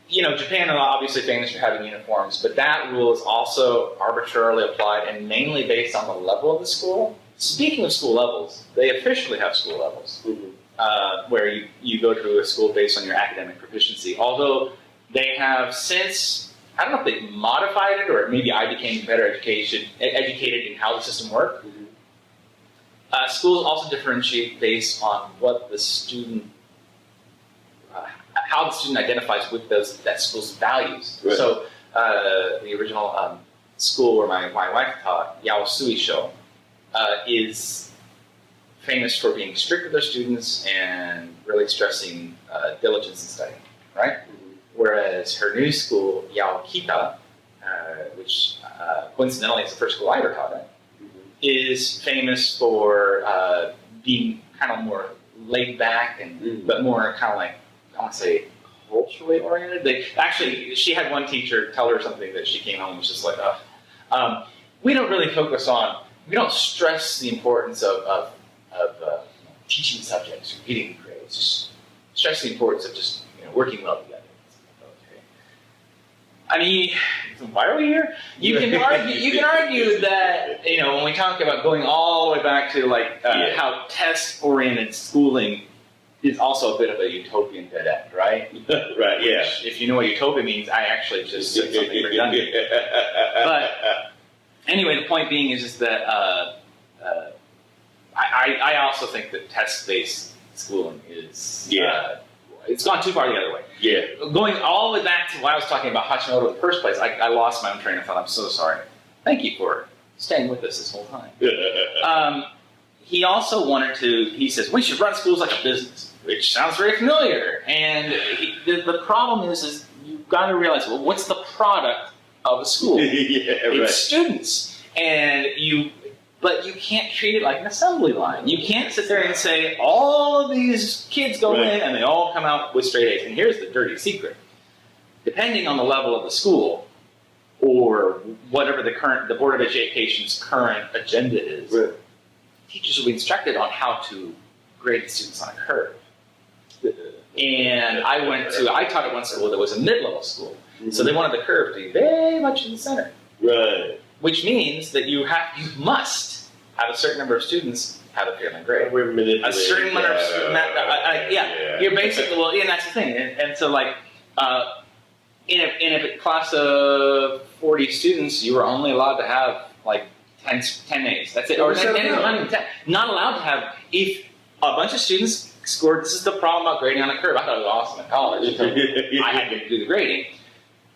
Japan is obviously famous for having uniforms, but that rule is also arbitrarily applied and mainly based on the level of the school. Speaking of school levels, they officially have school levels, where you go to a school based on your academic proficiency. Although they have since, I don't know if they modified it or maybe I became better educated in how the system worked. Schools also differentiate based on what the student, how the student identifies with that school's values.
Right.
So the original school where my wife taught, Yaosuisho, is famous for being strict with their students and really stressing diligence in studying, right? Whereas her new school, Yaokita, which coincidentally is the first school I ever taught at, is famous for being kind of more laid back and but more kind of like, I want to say, culturally oriented. She had one teacher tell her something that she came home and was just like, we don't really focus on, we don't stress the importance of teaching subjects or getting grades. Just stress the importance of just working well together. Okay. I mean, why are we here? You can argue that when we talk about going all the way back to how test-oriented schooling is also a bit of a utopian dead end, right?
Right. Yeah.
Which, if you know what utopia means, I actually just said something redundant. But anyway, the point being is that I also think that test-based schooling is it's gone too far the other way.
Yeah.
Going all the way back to why I was talking about Hashimoto in the first place, I lost my own train of thought. I'm so sorry. Thank you for staying with us this whole time. He also he says, we should run schools like a business, which sounds very familiar. And the problem is you've got to realize, well, what's the product of a school? It's students. But you can't treat it like an assembly line. You can't sit there and say, all of these kids go in and they all come out with straight A's. And here's the dirty secret. Depending on the level of the school, or whatever the Board of Education's current agenda is, teachers will be instructed on how to grade the students on a curve. And I taught at one school that was a mid-level school. So they wanted the curve to be very much in the center.
Right.
Which means that you must have a certain number of students have a failing grade. A certain number of you're basically, and that's the thing. And so in a class of 40 students, you were only allowed to have 10 A's. That's it. Or 10 A's, not even 10. Not allowed to have, if a bunch of students scored, this is the problem about grading on a curve. I thought it was awesome in college. I had to do the grading.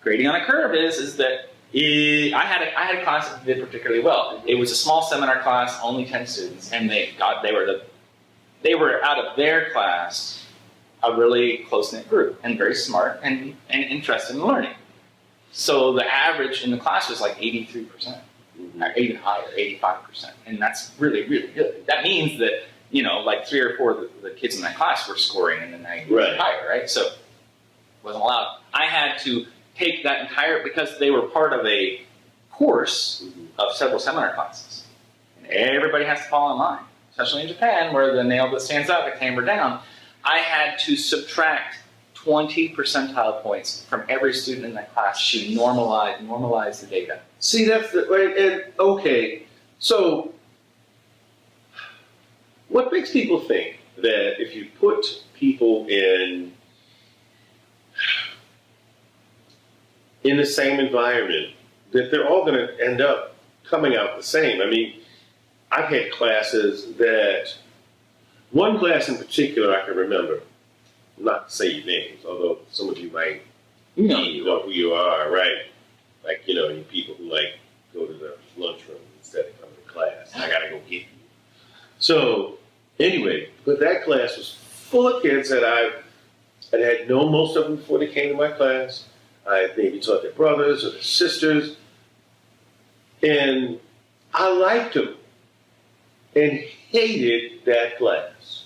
Grading on a curve is that I had a class that did particularly well. It was a small seminar class, only 10 students, and they were out of their class a really close-knit group and very smart and interested in learning. So the average in the class was 83%, or even higher, 85%, and that's really, really good. That means that 3 or 4 of the kids in that class were scoring in the 90s or higher, right? So it wasn't allowed. I had to take that entire, because they were part of a course of several seminar classes. And everybody has to fall in line, especially in Japan, where the nail that stands up, it's hammered down. I had to subtract 20 percentile points from every student in that class to normalize the data.
See, that's okay. So, what makes people think that if you put people in the same environment, that they're all going to end up coming out the same? I mean, I've had classes that, one class in particular I can remember, not to say names, although some of you might
You know
You know who you are, right? Like, you know, you people who like go to the lunchroom instead of coming to class. I gotta go get you. So, anyway, but that class was full of kids that I had known most of them before they came to my class. I had maybe taught their brothers or their sisters. And I liked them and hated that class.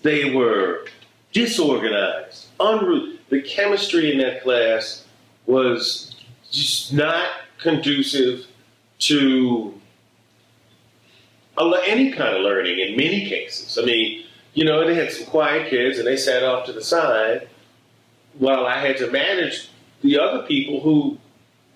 They were disorganized, unruly. The chemistry in that class was just not conducive to any kind of learning in many cases. I mean, you know, they had some quiet kids and they sat off to the side while I had to manage the other people who,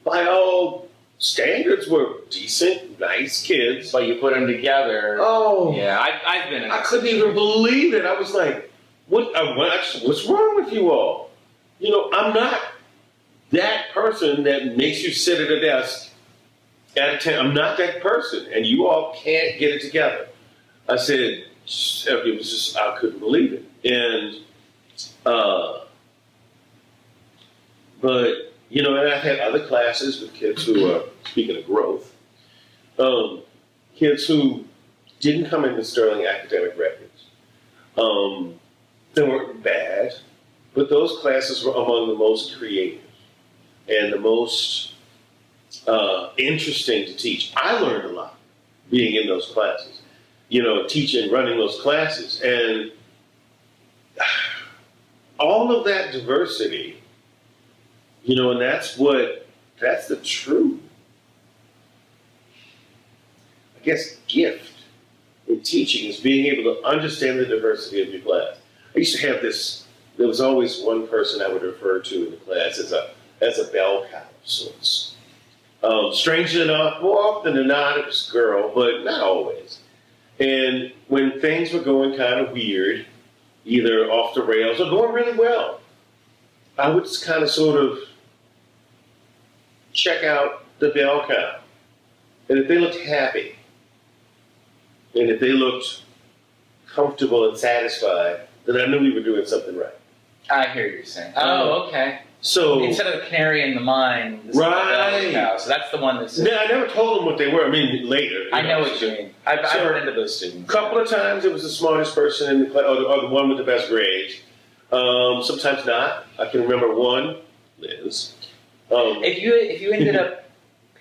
by all standards, were decent, nice kids.
But you put them together.
Oh.
Yeah, I've been in
I
that
couldn't even believe it. I was like, what's wrong with you all? You know, I'm not that person that makes you sit at a desk at a 10. I'm not that person, and you all can't get it together. I said, it was just, I couldn't believe it. And, but, you know, and I've had other classes with kids who are, speaking of growth, kids who didn't come into sterling academic records. They weren't bad, but those classes were among the most creative and the most interesting to teach. I learned a lot being in those classes, you know, teaching, running those classes. And all of that diversity, you know, and that's the true, I guess, gift in teaching is being able to understand the diversity of your class. I used to have this, there was always one person I would refer to in the class as a bell cow of sorts. Strangely enough, more often than not, it was a girl, but not always. And when things were going kind of weird, either off the rails or going really well, I would just kind of sort of check out the bell cow. And if they looked happy, and if they looked comfortable and satisfied, then I knew we were doing something right.
I hear you saying. Oh, okay.
So
instead of the canary in the mine, this
right.
is the bell cow. So that's the one that's.
I never told them what they were. I mean, later.
I know what you mean. I've run into those students.
A couple of times it was the smartest person in the class, or the one with the best grades. Sometimes not. I can remember one, Liz.
If you ended up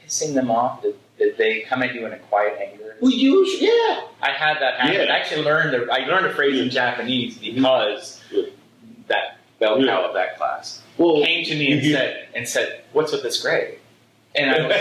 pissing them off, did they come at you in a quiet anger?
Well, usually, yeah.
I had that happen.
Yeah.
I actually learned a phrase in Japanese because that bell cow of that class came to me and said, "What's with this grade?" And I was like,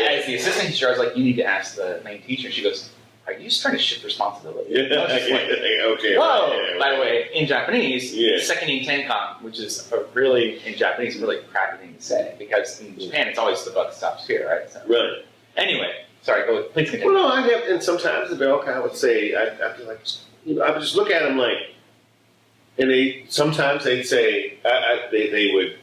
as the assistant teacher, I was like, "You need to ask the main teacher." She goes, "Are you just trying to shift responsibility?"
Yeah.
I was just like,
Okay.
whoa!
Yeah.
By the way, in Japanese,
Yeah.
sekenin tenkan, which is in Japanese, a really crappy thing to say because in Japan it's always the buck stops here, right? So,
Right.
Anyway, sorry. Go. Please continue.
Well, no, I have, and sometimes the bell cow would say, I'd be like, you know, I would just look at them like, and sometimes they'd say, they would,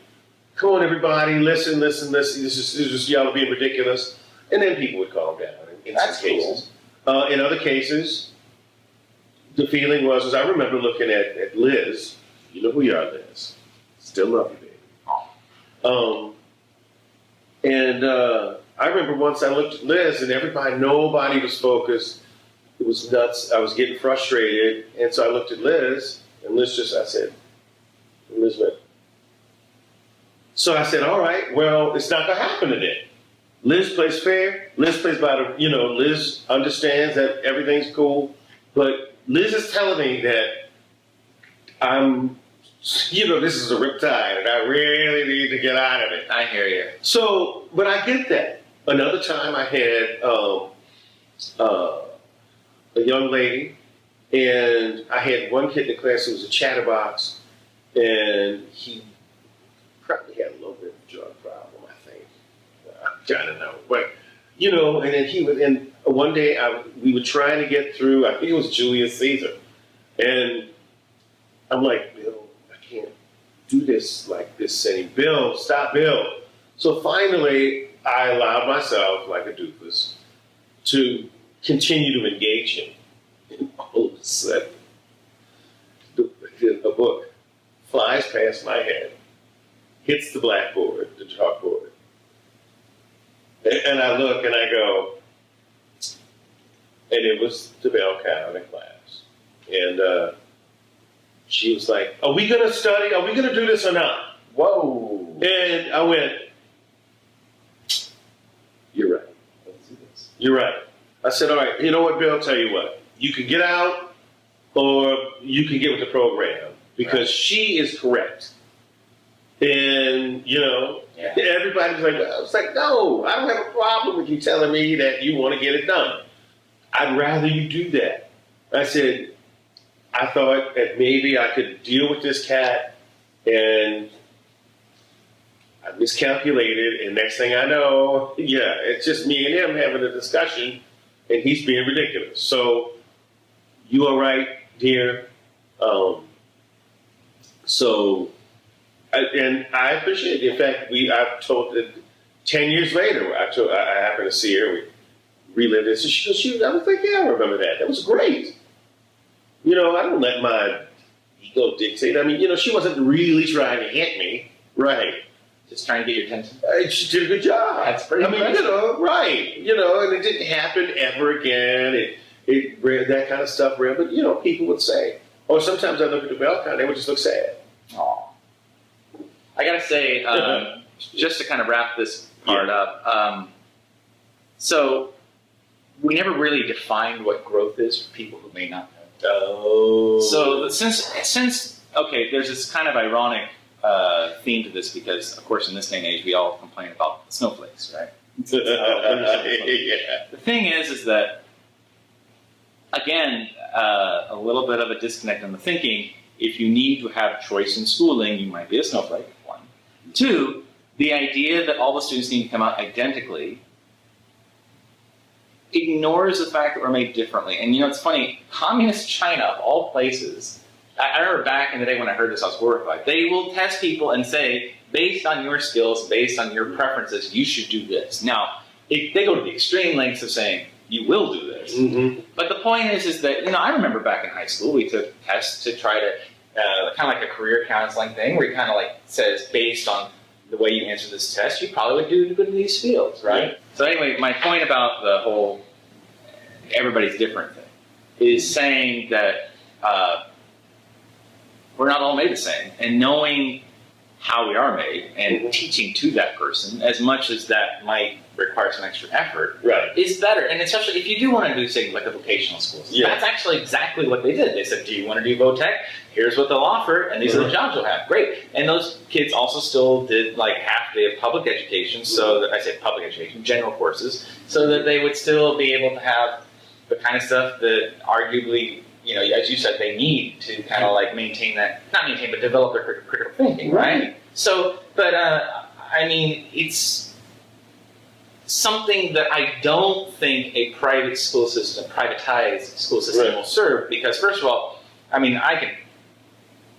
come on, everybody, listen, this is just y'all being ridiculous, and then people would calm down. In some cases, in other cases, the feeling was I remember looking at Liz. You know who you are, Liz. Still love you, baby. And I remember once I looked at Liz, and nobody was focused. It was nuts. I was getting frustrated, and so I looked at Liz, and I said, Liz went. So I said, all right, well, it's not going to happen today. Liz plays fair. Liz plays by Liz understands that everything's cool. But Liz is telling me that this is a riptide, and I really need to get out of it.
I hear you.
So, but I get that. Another time I had a young lady, and I had one kid in the class who was a chatterbox, and he probably had a little bit of a drug problem, I think. I'm trying to know. But, and then and one day we were trying to get through, I think it was Julius Caesar. And I'm like, Bill, I can't do this like this. Saying, Bill, stop, Bill. So finally, I allowed myself, like a doofus, to continue to engage him. And all of a sudden, a book flies past my head, hits the blackboard, the chalkboard. And I look and I go, and it was the bell cow in class. And she was like, are we going to study? Are we going to do this or not?
Whoa.
And I went, you're right.
Let's do this.
You're right. I said, all right, you know what, Bill? Tell you what. You can get out or you can get with the program because she is correct. And, you know, everybody's like, well, it's like, no, I don't have a problem with you telling me that you want to get it done. I'd rather you do that. I said, I thought that maybe I could deal with this cat and I miscalculated, and next thing I know, it's just me and him having a discussion, and he's being ridiculous. So, you are right, dear. And I appreciate it. In fact, I've told that 10 years later, I happened to see her, we relived this, and she goes, I was like, yeah, I remember that. That was great. You know, I don't let my ego dictate. I mean, you know, she wasn't really trying to hit me. Right.
Just trying to get your attention.
She did a good job.
That's pretty impressive.
You know, right. You know, and it didn't happen ever again. It that kind of stuff ran, but, you know, people would say. Or sometimes I look at the bell count, they would just look sad.
Aw. I gotta say, just to kind of wrap this part up, so we never really defined what growth is for people who may not know.
Oh.
So since okay, there's this kind of ironic theme to this because, of course, in this day and age, we all complain about snowflakes, right?
Yeah.
The thing is that, again, a little bit of a disconnect in the thinking. If you need to have choice in schooling, you might be a snowflake, one. Two, the idea that all the students need to come out identically ignores the fact that we're made differently. And you know, it's funny, communist China, of all places, I remember back in the day when I heard this, I was horrified. They will test people and say, based on your skills, based on your preferences, you should do this. Now, they go to the extreme lengths of saying, you will do this. Mm-hmm. But the point is that, you know, I remember back in high school, we took tests to try to, kind of like a career counseling thing, where he kind of like says, based on the way you answer this test, you probably would do good in these fields, right? Yeah. So anyway, my point about the whole everybody's different thing is saying that we're not all made the same, and knowing how we are made and teaching to that person, as much as that might require some extra effort, is better. And especially if you do want to do, say, like a vocational school. That's actually exactly what they did. They said, do you want to do VOTEC? Here's what they'll offer, and these are the jobs you'll have. Great. And those kids also still did like half day of public education, so that I say public education, general courses, so that they would still be able to have the kind of stuff that arguably, you know, as you said, they need to kind of like maintain that, not maintain, but develop their critical thinking, right? So, but I mean, it's something that I don't think a private school system, privatized school system will serve, because first of all, I mean, I can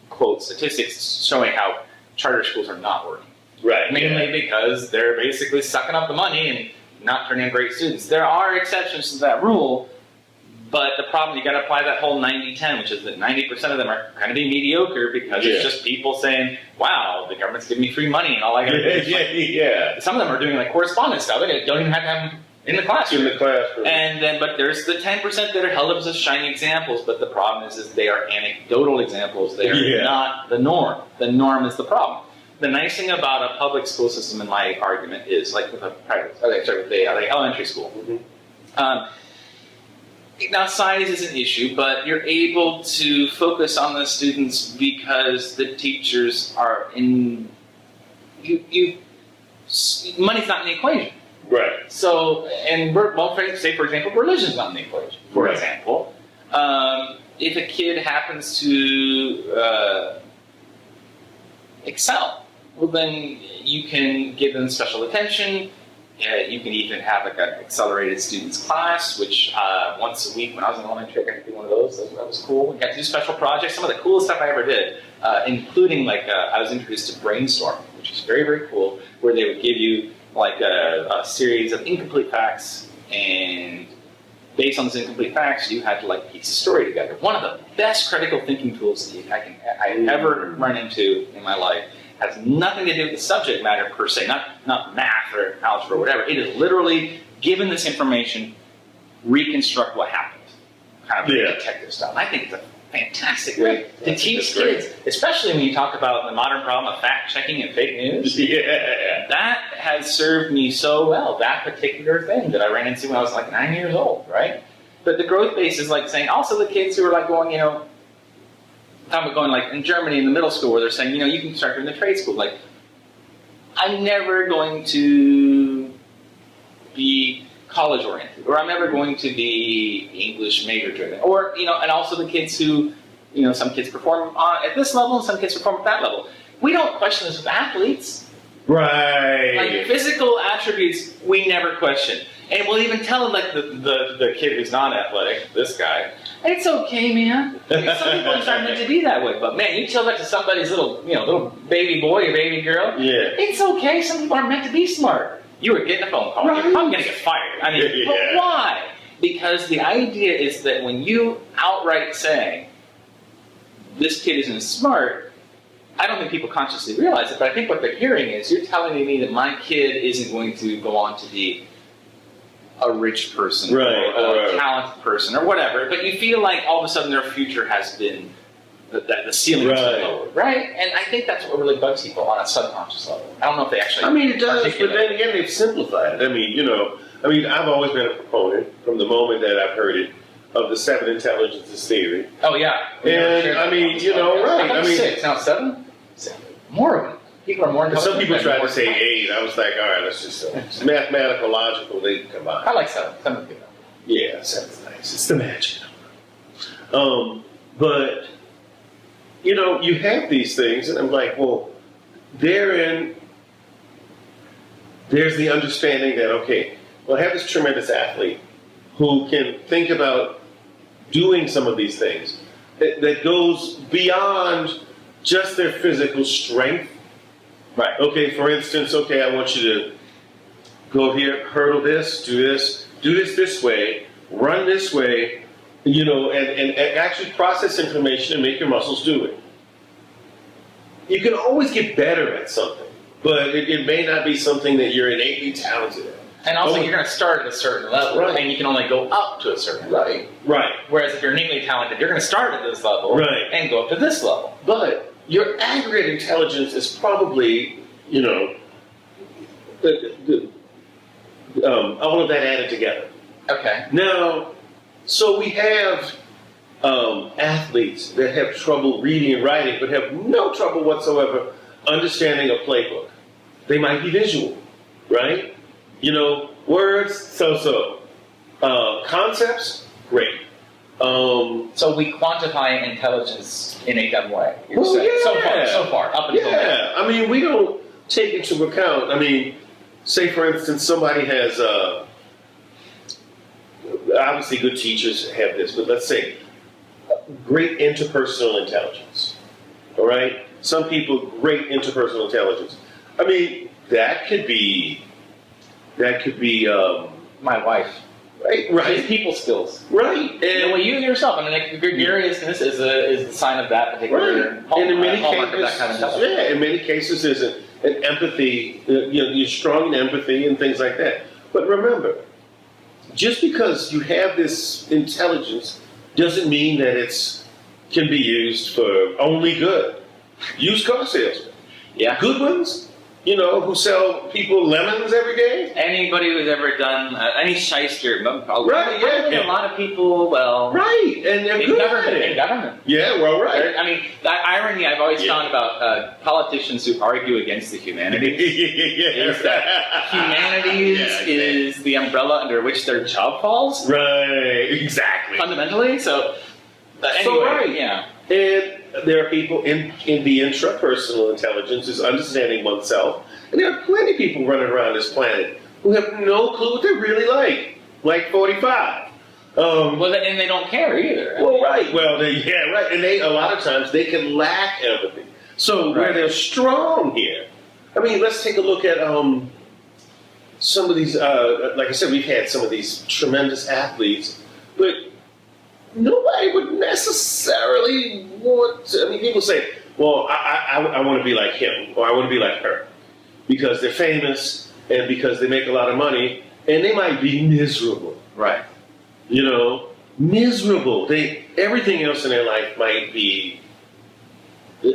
quote statistics showing how charter schools are not working. Mainly because they're basically sucking up the money and not turning in great students. There are exceptions to that rule, but the problem, you got to apply that whole 90-10, which is that 90% of them are going to be mediocre because it's just people saying, wow, the government's giving me free money and all I got to do is Some of them are doing like correspondence stuff. They don't even have to have them in the classroom. And then, but there's the 10% that are held up as shining examples, but the problem is they are anecdotal examples. They are not the norm. The norm is the problem. The nice thing about a public school system, in my argument, is like with a private, with the elementary school. Now, size is an issue, but you're able to focus on the students because the teachers are in. Money's not in the equation. So, and say for example, religion's not in the equation. For example, if a kid happens to excel, well, then you can give them special attention. You can even have like an accelerated students class, which once a week when I was in elementary, I got to do one of those. That was cool. We got to do special projects. Some of the coolest stuff I ever did, including like I was introduced to brainstorming, which is very, very cool, where they would give you like a series of incomplete facts, and based on those incomplete facts, you had to like piece a story together. One of the best critical thinking tools that I ever run into in my life. Has nothing to do with the subject matter per se, not math or algebra or whatever. It is literally given this information, reconstruct what happened, kind of detective style. And I think it's a fantastic way to teach kids, especially when you talk about the modern problem of fact checking and fake news.
Yeah.
That has served me so well. That particular thing that I ran into when I was like 9 years old, right? But the growth base is like saying also the kids who are like going, talking about going like in Germany in the middle school where they're saying, you can start doing the trade school. Like, I'm never going to be college oriented, or I'm never going to be English major driven, or and also the kids who, some kids perform at this level and some kids perform at that level. We don't question this with athletes.
Right.
Like physical attributes, we never question, and we'll even tell them like the kid who's not athletic, this guy. It's okay, man. Some people just aren't meant to be that way, but man, you tell that to somebody's little baby boy or baby girl.
Yeah.
It's okay. Some people aren't meant to be smart. You were getting a phone call. Right. You're probably going to get fired. I mean, but why? Because the idea is that when you outright say, this kid isn't smart, I don't think people consciously realize it, but I think what they're hearing is, you're telling me that my kid isn't going to go on to be a rich person or a talented person or whatever, but you feel like all of a sudden their future has been, the ceiling has been lowered, right? And I think that's what really bugs people on a subconscious level. I don't know if they actually.
I mean, it does, but then again, they've simplified it. I mean, I've always been a proponent from the moment that I've heard it of the 7 intelligences theory.
Oh yeah,
and I mean, right? I mean,
6 now 7. Moron. People are more intelligent.
Some people try to say 8. I was like, all right, let's just it's mathematical, logical. They combine.
I like 7. 7 is good.
Yeah, 7's nice. It's the magic number. But you have these things, and I'm like, well, there's the understanding that, okay, well, I have this tremendous athlete who can think about doing some of these things that goes beyond just their physical strength.
Right.
Okay, for instance, I want you to go here, hurdle this, do this way, run this way, and actually process information and make your muscles do it. You can always get better at something, but it may not be something that you're innately talented at.
And also, you're going to start at a certain level, and you can only go up to a certain level.
Right.
Whereas if you're innately talented, you're going to start at this level and go up to this level.
But your aggregate intelligence is probably, all of that added together.
Okay.
Now, so we have athletes that have trouble reading and writing, but have no trouble whatsoever understanding a playbook. They might be visual, right? Words, so-so. Concepts, great.
So we quantify intelligence in a dumb way. You're
Well,
saying.
yeah.
So far, up until now.
Yeah, I mean, we don't take into account, say for instance, somebody has, obviously good teachers have this, but let's say great interpersonal intelligence, all right? Some people, great interpersonal intelligence. I mean, that could be,
My wife.
right,
His people skills.
right. And
You yourself. Gregariousness is the sign of that particular
and in many
hallmark
cases,
of that kind of intelligence.
in many cases, there's an empathy. You're strong in empathy and things like that. But remember, just because you have this intelligence doesn't mean that it can be used for only good. Used car salesmen, good ones. Who sell people lemons every day?
Anybody who's ever done any shyster,
Right, yeah.
A lot of people,
right, and they're good at it.
In government.
Yeah, well, right.
I mean, that irony I've always found about politicians who argue against the humanities is that humanities is the umbrella under which their job falls.
Right, exactly.
Fundamentally, so anyway,
right.
yeah.
And there are people in the intrapersonal intelligence is understanding oneself, and there are plenty of people running around this planet who have no clue what they really like 45.
And they don't care either.
Well, right. Well, right. And a lot of times they can lack empathy. So where they're strong here, let's take a look at some of these. Like I said, we've had some of these tremendous athletes, but nobody would necessarily want to, people say, well, I want to be like him, or I want to be like her, because they're famous and because they make a lot of money, and they might be miserable.
Right.
You know, miserable. Everything else in their life might be.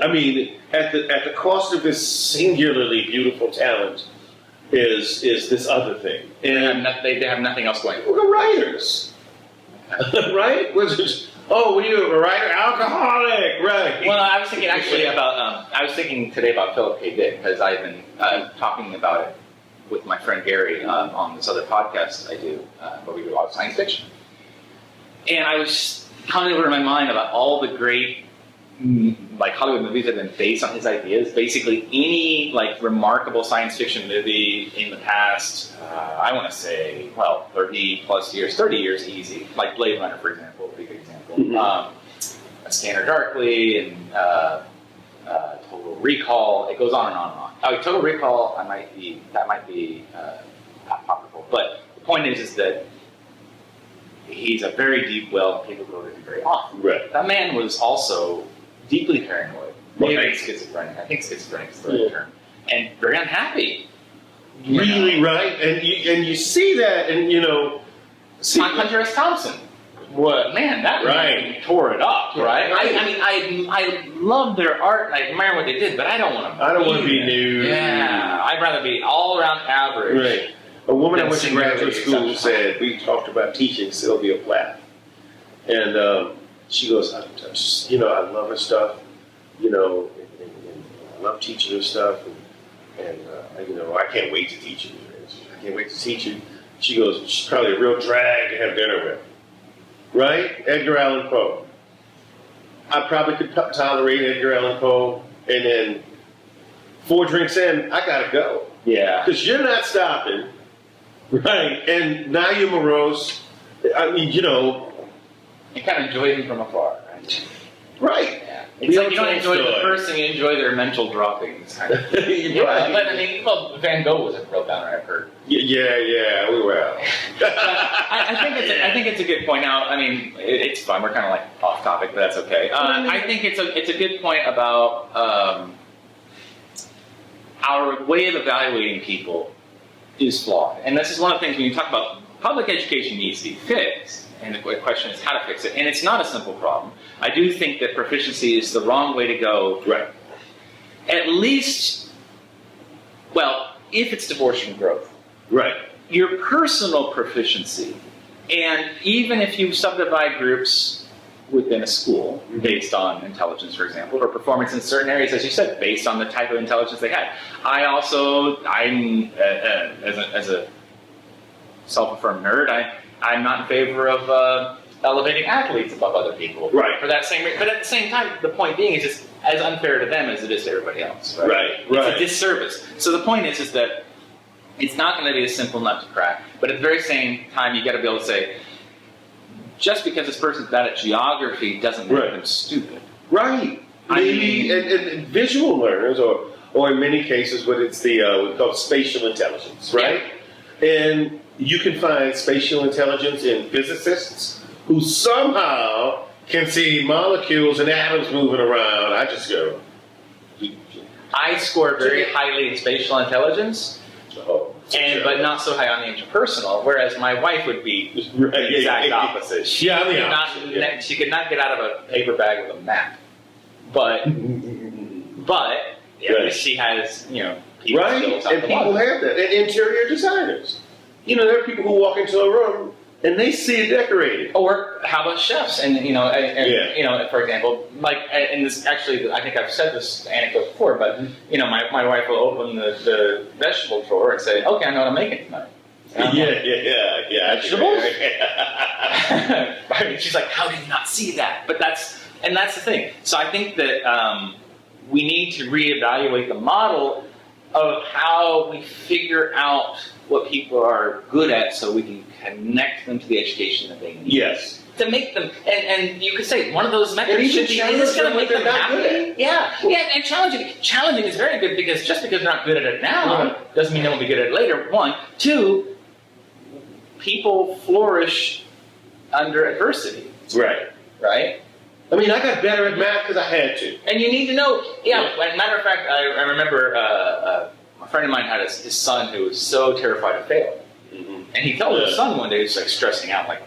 I mean, at the cost of this singularly beautiful talent is this other thing, and
they have nothing else going.
we're writers, right? Oh, were you a writer? Alcoholic, right?
Well, I was thinking actually about. I was thinking today about Philip K. Dick because I've been talking about it with my friend Gary on this other podcast I do, where we do a lot of science fiction. And I was coming over in my mind about all the great, like Hollywood movies that have been based on his ideas. Basically, any like remarkable science fiction movie in the past, I want to say, 30 years easy. Like Blade Runner, for example, would be a good example. A Scanner Darkly and Total Recall. It goes on and on and on. Oh, Total Recall, that might be apocryphal. But the point is that he's a very deep well and capable of very often.
Right.
That man was also deeply paranoid. Maybe
Right.
schizophrenic. I think schizophrenic is the right term. And very unhappy.
Really, right? And you see that, and
Hunter S. Thompson.
What?
Man, that
Right.
man tore it up, right?
Right.
I mean, I love their art and I admire what they did, but I don't want to
be new.
Yeah, I'd rather be all around average.
Right. A woman I
Then
went to
singularly
graduate school
exceptional.
said, we talked about teaching Sylvia Plath. And she goes, I love her stuff, and I love teaching her stuff. And I can't wait to teach you. I can't wait to teach you. She goes, she's probably a real drag to have dinner with. Right? Edgar Allan Poe. I probably could tolerate Edgar Allan Poe, and then 4 drinks in, I gotta go.
Yeah.
Because you're not stopping. Right. And now you're morose. I mean,
You kind of enjoy them from afar, right?
Right.
Yeah. It's like you don't enjoy the person, you enjoy their mental droppings. Kind of. Yeah, but I mean, Van Gogh was a real downer, I've heard.
Yeah, we will.
I think it's a good point. Now, I mean, it's fun. We're kind of like off topic, but that's okay. I think it's a good point about our way of evaluating people is flawed, and this is one of the things when you talk about public education needs to be fixed, and the question is how to fix it. And it's not a simple problem. I do think that proficiency is the wrong way to go.
Right.
At least, if it's divorced from growth.
Right.
Your personal proficiency, and even if you subdivide groups within a school based on intelligence, for example, or performance in certain areas, as you said, based on the type of intelligence they had. I'm as a self-affirmed nerd, I'm not in favor of elevating athletes above other people.
Right.
For that same reason. But at the same time, the point being is just as unfair to them as it is to everybody else. Right.
Right.
It's a disservice. So the point is that it's not going to be a simple nut to crack, but at the very same time, you got to be able to say, just because this person's bad at geography doesn't make them stupid.
Right. Maybe and visual learners, or in many cases, what it's we call spatial intelligence, right? Yeah. And you can find spatial intelligence in physicists who somehow can see molecules and atoms moving around. I just go.
I score very highly in spatial intelligence. But not so high on the interpersonal, whereas my wife would be the exact opposite. She could not get out of a paper bag with a map. But she has, people skills.
And people have that. And interior designers. There are people who walk into a room and they see it decorated.
Or how about chefs? And for example, and this actually, I think I've said this anecdote before, but my wife will open the vegetable drawer and say, "Okay, I know what I'm making tonight."
Yeah.
Vegetables? I mean, she's like, "How did you not see that?" But that's the thing. So I think that we need to reevaluate the model of how we figure out what people are good at so we can connect them to the education that they need.
Yes.
To make them, and you could say one of those methods should be, is this going to make them happy? Yeah, and challenging is very good because just because they're not good at it now doesn't mean they won't be good at it later, 1. 2, people flourish under adversity.
Right.
Right?
I mean, I got better at math because I had to.
And you need to know, as a matter of fact, I remember a friend of mine had his son who was so terrified of failing. And he told his son one day, he was like stressing out, like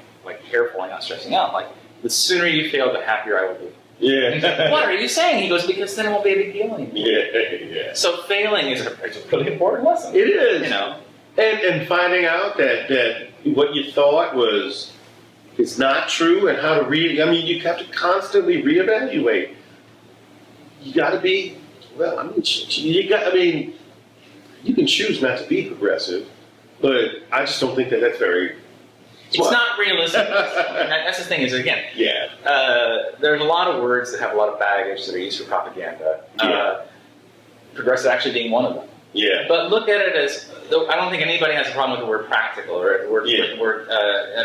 carefully not stressing out, like, the sooner you fail, the happier I will be.
Yeah.
He's like, what are you saying? He goes, because then it won't be a big deal anymore.
Yeah.
So failing is a really important lesson.
It is.
You know?
And finding out that what you thought is not true, and how to I mean, you have to constantly reevaluate. You got to be, well, I mean, you can choose not to be progressive, but I just don't think that's very smart.
It's not realistic. That's the thing is, again, there's a lot of words that have a lot of baggage that are used for propaganda. Progressive actually being one of them.
Yeah.
But look at it as, I don't think anybody has a problem with the word practical or the word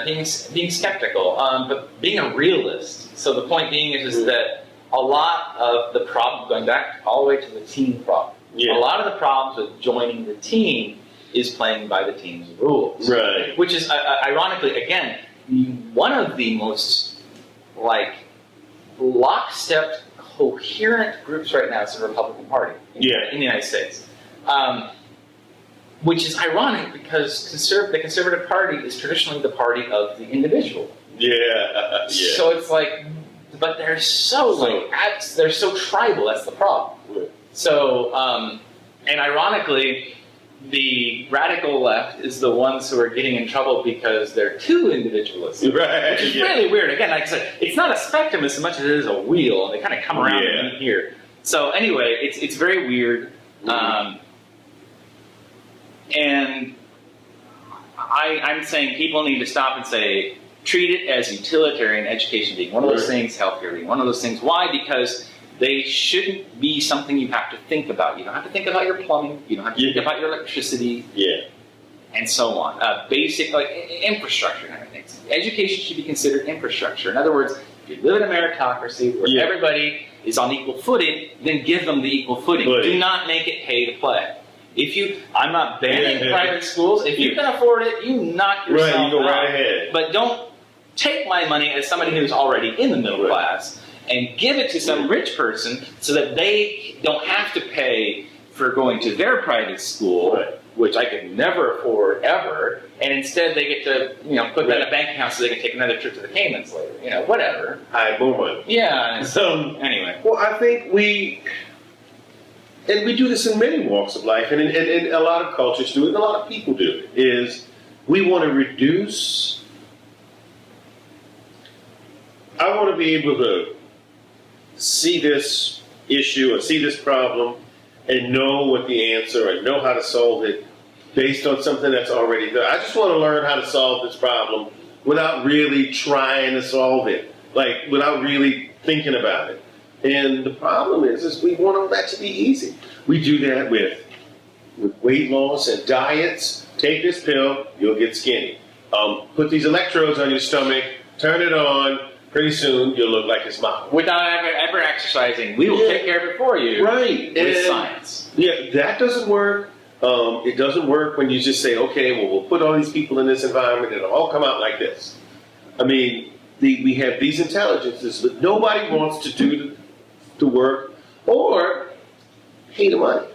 being skeptical, but being a realist. So the point being is that a lot of the problem, going back all the way to the team problem, a lot of the problems with joining the team is playing by the team's rules.
Right.
Which is, ironically, again, one of the most, lockstep, coherent groups right now is the Republican Party in the United States. Which is ironic because the Conservative Party is traditionally the party of the individual.
Yeah.
So it's like, but they're they're so tribal, that's the problem.
Right.
So, and ironically, the radical left is the ones who are getting in trouble because they're too individualistic.
Right.
Which is really weird. Again, like I said, it's not a spectrum as much as it is a wheel, and they kind of come around and meet here. So anyway, it's very weird. And I'm saying people need to stop and say, treat it as utilitarian, education being one of those things, healthcare being one of those things. Why? Because they shouldn't be something you have to think about. You don't have to think about your plumbing. You don't have to think about your electricity. And so on. Basic infrastructure and everything. Education should be considered infrastructure. In other words, if you live in a meritocracy where everybody is on equal footing, then give them the equal footing. Do not make it pay to play. I'm not banning private schools. If you can afford it, you knock yourself out.
You go right ahead.
But don't take my money as somebody who's already in the middle class and give it to some rich person so that they don't have to pay for going to their private school, which I could never afford ever, and instead they get to put that in a bank account so they can take another trip to the Caymans later. Whatever.
Hi, boom.
Yeah. Anyway.
Well, I think we do this in many walks of life, and a lot of cultures do it, and a lot of people do it, is we want to reduce. I want to be able to see this issue or see this problem and know what the answer and know how to solve it based on something that's already there. I just want to learn how to solve this problem without really trying to solve it, without really thinking about it. And the problem is we want all that to be easy. We do that with weight loss and diets. Take this pill, you'll get skinny. Put these electrodes on your stomach, turn it on, pretty soon you'll look like his mom.
Without ever exercising, we will take care of it for you.
Right.
With science.
Yeah, that doesn't work. It doesn't work when you just say, okay, well, we'll put all these people in this environment and it'll all come out like this. I mean, we have these intelligences, but nobody wants to do the work or pay the money.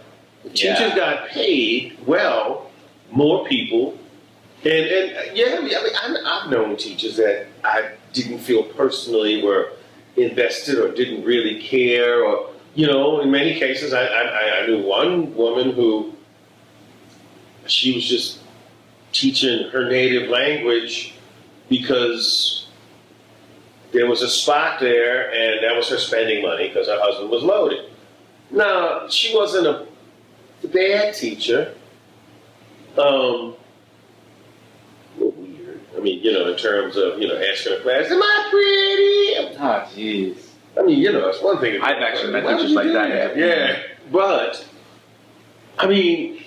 The teachers got paid well, more people. I've known teachers that I didn't feel personally were invested or didn't really care, or in many cases I knew one woman who she was just teaching her native language because there was a spot there and that was her spending money because her husband was loaded. Now, she wasn't a bad teacher. Weird. I mean, in terms of, asking a class, am I pretty?
Oh, jeez.
I mean, it's one thing.
I've actually met teachers like that.
Yeah. But, I mean,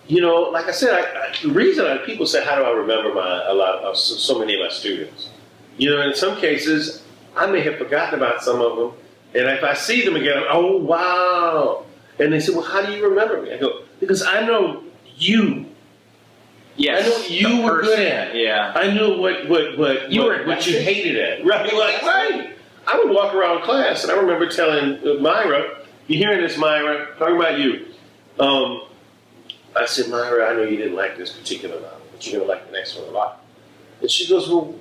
like I said, the reason people say, how do I remember so many of my students? In some cases, I may have forgotten about some of them. And if I see them again, oh, wow. And they say, well, how do you remember me? I go, because I know you.
Yes.
I know what you were good at.
Yeah.
I knew what you hated at. Right. Right. I would walk around class, and I remember telling Myra, "You hearing this, Myra? Talking about you." I said, "Myra, I know you didn't like this particular novel, but you're gonna like the next one a lot." And she goes, "Well,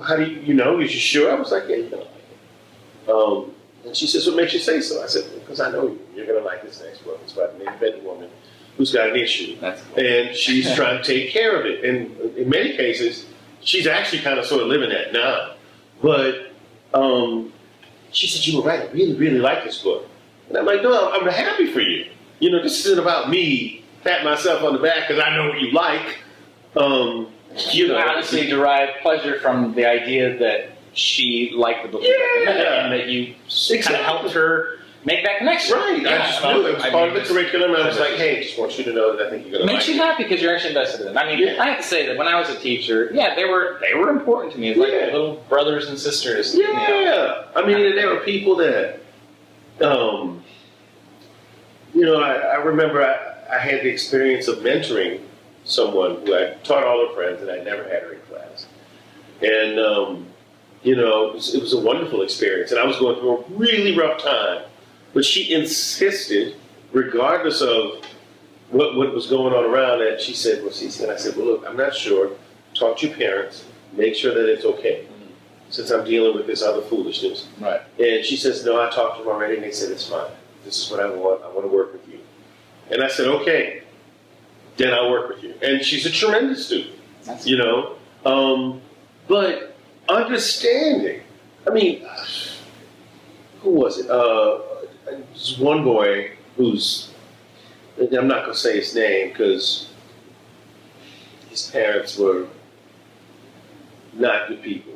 how do you know? Is you sure?" I was like, "Yeah, you're gonna like it." And she says, "What makes you say so?" I said, "Because I know you. You're gonna like this next one. It's about an independent woman who's got an issue,
That's cool.
and she's trying to take care of it. And in many cases, she's actually kind of sort of living that now. But she said, you were right. I really, really like this book." And I'm like, "No, I'm happy for you. You know, this isn't about me patting myself on the back because I know what you like."
You honestly derive pleasure from the idea that she liked the book you recommended, and that you kind of helped her make that connection.
Right.
Yeah,
I just knew it was part of the curriculum. I was like, "Hey, just want you to know that I think you're going to like
makes you
it."
happy because you're actually invested in them. I mean,
Yeah.
I have to say that when I was a teacher, yeah, they were important to me. It's like
Yeah.
little brothers and sisters.
Yeah.
You know.
I mean, there were people that, I remember I had the experience of mentoring someone who I taught all her friends, and I never had her in class. And, it was a wonderful experience. And I was going through a really rough time. But she insisted, regardless of what was going on around, that she said, "Well, Cece," and I said, "Well, look, I'm not sure. Talk to your parents. Make sure that it's okay, since I'm dealing with this other foolishness."
Right.
And she says, "No, I talked to them already, and they said it's fine. This is what I want. I want to work with you." And I said, "Okay, then I'll work with you." And she's a tremendous student, but understanding. I mean, who was it? This one boy who's, I'm not going to say his name because his parents were not good people.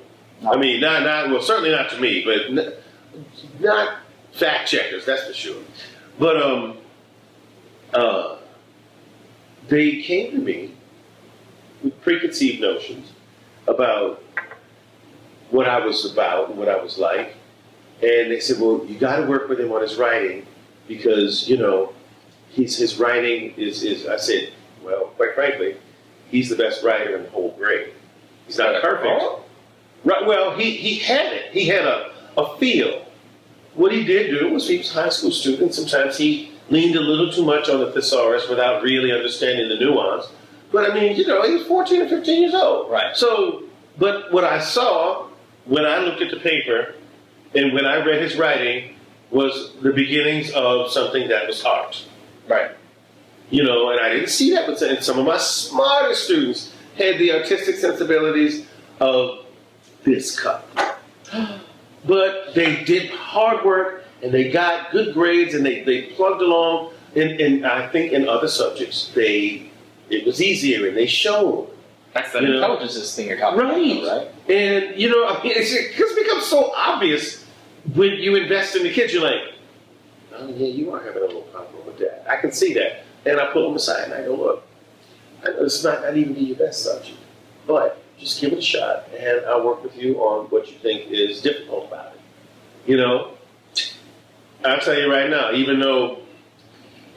I mean, well, certainly not to me, but not fact checkers, that's for sure. But they came to me with preconceived notions about what I was about and what I was like. And they said, "Well, you got to work with him on his writing because, his writing is," I said, "Well, quite frankly, he's the best writer in the whole grade. He's not perfect." Right, well, he had it. He had a feel. What he did do was, he was a high school student. Sometimes he leaned a little too much on the thesaurus without really understanding the nuance. But I mean, he was 14 or 15 years old.
Right.
So, but what I saw when I looked at the paper and when I read his writing was the beginnings of something that was art.
Right.
And I didn't see that with some of my smartest students had the artistic sensibilities of this cup. But they did hard work and they got good grades and they plugged along. And I think in other subjects, it was easier and they showed.
That's the intelligence thing you're talking about, right?
And, it becomes so obvious when you invest in the kids. You're like, "Oh, yeah, you are having a little problem with that. I can see that." And I pull them aside and I go, "Look, I know this might not even be your best subject, but just give it a shot and I'll work with you on what you think is difficult about it." I'll tell you right now, even though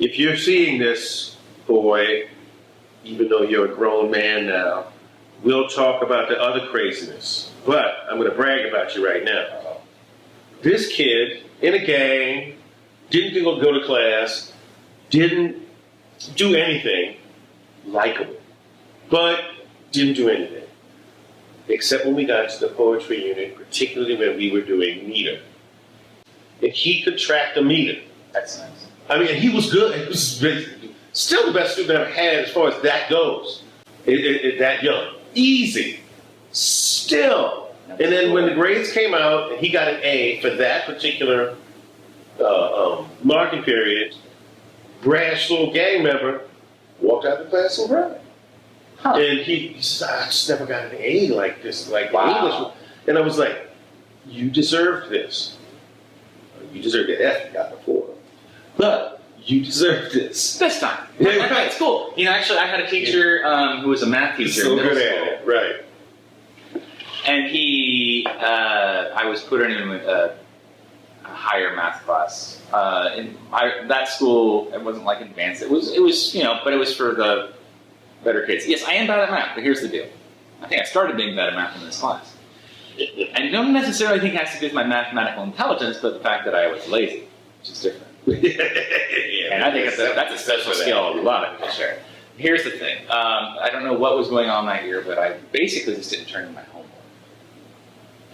if you're seeing this, boy, even though you're a grown man now, we'll talk about the other craziness. But I'm going to brag about you right now. This kid, in a gang, didn't go to class, didn't do anything likable, but didn't do anything. Except when we got to the poetry unit, particularly when we were doing meter. And he could track the meter.
That's nice.
I mean, he was good. He was still the best student I've ever had as far as that goes. That young. Easy. Still. And then when the grades came out and he got an A for that particular marking period, brash little gang member walked out of the class and cried.
Huh.
And he said, "I just never got an A like this, like
Wow.
English." And I was like, "You deserved this. You deserved the F you got before. But you deserve this."
This time.
Yeah,
Right.
right.
It's cool. Actually, I had a teacher who was a math teacher
So
in middle
good at
school.
it, right?
And I was putting him in a higher math class. That school, it wasn't like advanced. It was, but it was for the better kids. Yes, I am bad at math, but here's the deal. I think I started being bad at math in this class. And don't necessarily think it has to do with my mathematical intelligence, but the fact that I was lazy, which is different. And I think that's a special skill a lot of people share. Here's the thing. I don't know what was going on that year, but I basically just didn't turn in my homework.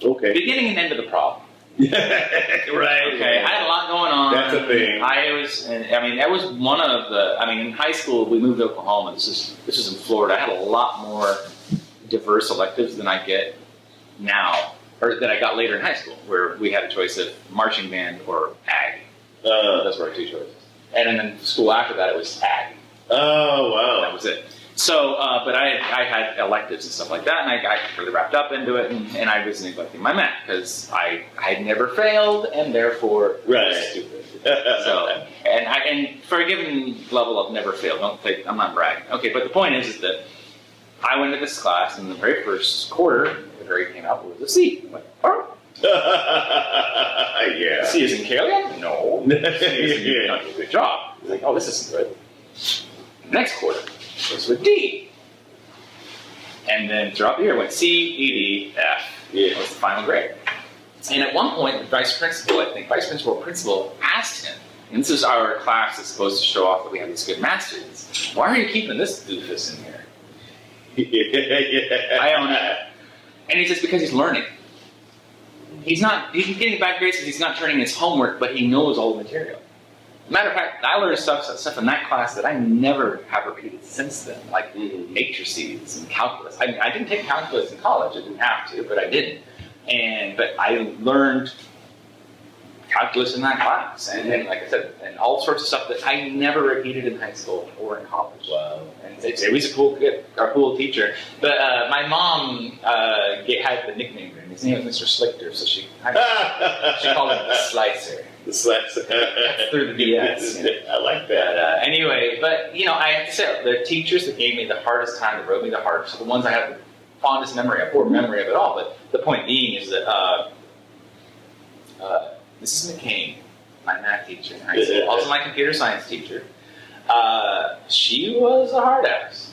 Okay.
Beginning and end of the problem.
Right.
Okay, I had a lot going on.
That's a thing.
That was one of the. In high school we moved to Oklahoma. This is in Florida. I had a lot more diverse electives than I get now, or that I got later in high school, where we had a choice of marching band or ag. Those were our two choices. And then the school after that, it was ag.
Oh wow.
That was it. So, but I had electives and stuff like that, and I got really wrapped up into it, and I was neglecting my math because I had never failed, and therefore was stupid. So, and for a given level of never failed, I'm not bragging. Okay, but the point is that I went to this class, and the very first quarter, the grade came out was a C. I'm like, oh.
Yeah.
C is in Kalia? No. C is in you're not doing a good job. It's like, oh, this isn't good. Next quarter was with D. And then throughout the year, it went C, E, D, F. Yeah. That was the final grade. And at one point, the vice principal asked him, and this is our class that's supposed to show off that we have these good math students, why are you keeping this doofus in here? I own it. And he says, because he's learning. He's getting bad grades because he's not turning his homework, but he knows all the material. Matter of fact, I learned stuff in that class that I never have repeated since then, like matrices and calculus. I didn't take calculus in college. I didn't have to, but I didn't. But I learned calculus in that class, and like I said, and all sorts of stuff that I never repeated in high school or in college. Wow! And it was a cool teacher. But my mom had the nickname, and his name was Mr. Slichter, so she called him the Slicer.
The Slicer.
Through the BS.
I like that.
But, anyway, I have to say, the teachers that gave me the hardest time, that wrote me the hardest, are the ones I have the fondest memory of, poor memory of it all. But the point being is that Mrs. McCain, my math teacher in high school, also my computer science teacher, she was a hard ass.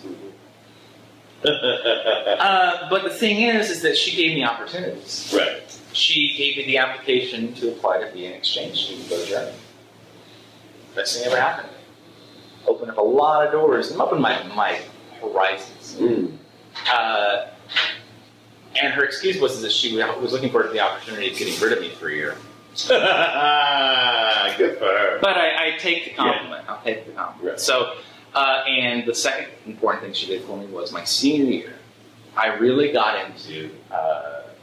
But the thing is that she gave me opportunities.
Right.
She gave me the application to apply to be an exchange student go to Germany. Best thing ever happened to me. Opened up a lot of doors and opened my horizons. And her excuse was that she was looking forward to the opportunity of getting rid of me for a year.
Good for her.
But I take the compliment. Yeah. I'll take the compliment. Right. So, and the second important thing she did for me was my senior year. I really got into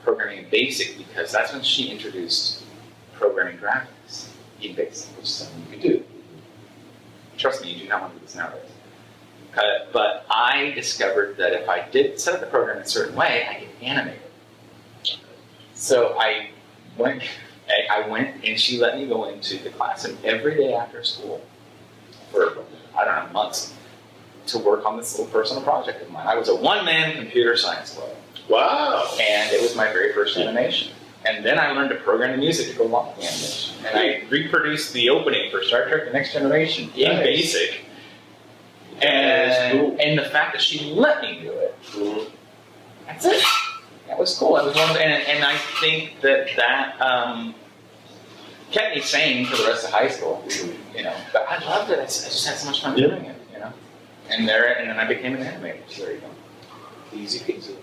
programming in BASIC because that's when she introduced programming graphics in BASIC, which is something you can do. Trust me, you do not want to do this nowadays. But I discovered that if I did set up the program in a certain way, I could animate it. So I went and she let me go into the class, and every day after school for, months to work on this little personal project of mine. I was a one-man computer science club.
Wow.
And it was my very first animation. And then I learned to program the music to go along with the animation. And I reproduced the opening for Star Trek The Next Generation in BASIC. And the fact that she let me do it, that's it. That was cool. That was one of the, and I think that kept me sane for the rest of high school. But I loved it. I just had so much fun doing it. And then I became an animator. So there you go. Easy peasy.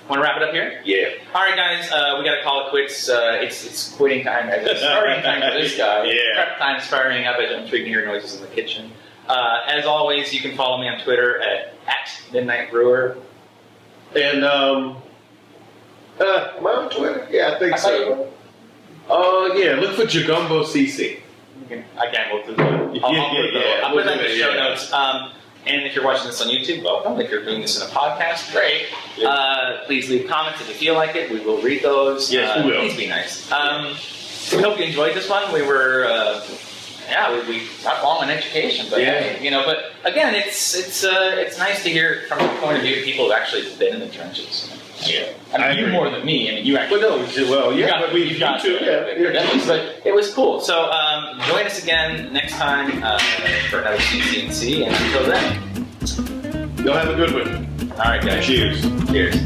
Want to wrap it up here?
Yeah.
All right, guys. We got to call it quits. It's quitting time. It's starting time for this guy.
Yeah.
Prep time is firing up. I'm sure you can hear noises in the kitchen. As always, you can follow me on Twitter at Midnight Brewer.
And am I on Twitter? Yeah, I think so. Oh yeah, look for Jagumbo CC.
Again, we'll put I'll put that in the show notes. And if you're watching this on YouTube, welcome. If you're doing this in a podcast, great. Please leave comments if you feel like it. We will read those.
Yes, we will.
Please be nice. We hope you enjoyed this one. We were, we got long on education, but but again, it's nice to hear from the point of view of people who've actually been in the trenches.
Yeah,
you more than me. You actually. You've got too. But it was cool. So join us again next time for another CCNC, and until then,
y'all have a good one.
All right, guys.
Cheers.
Cheers.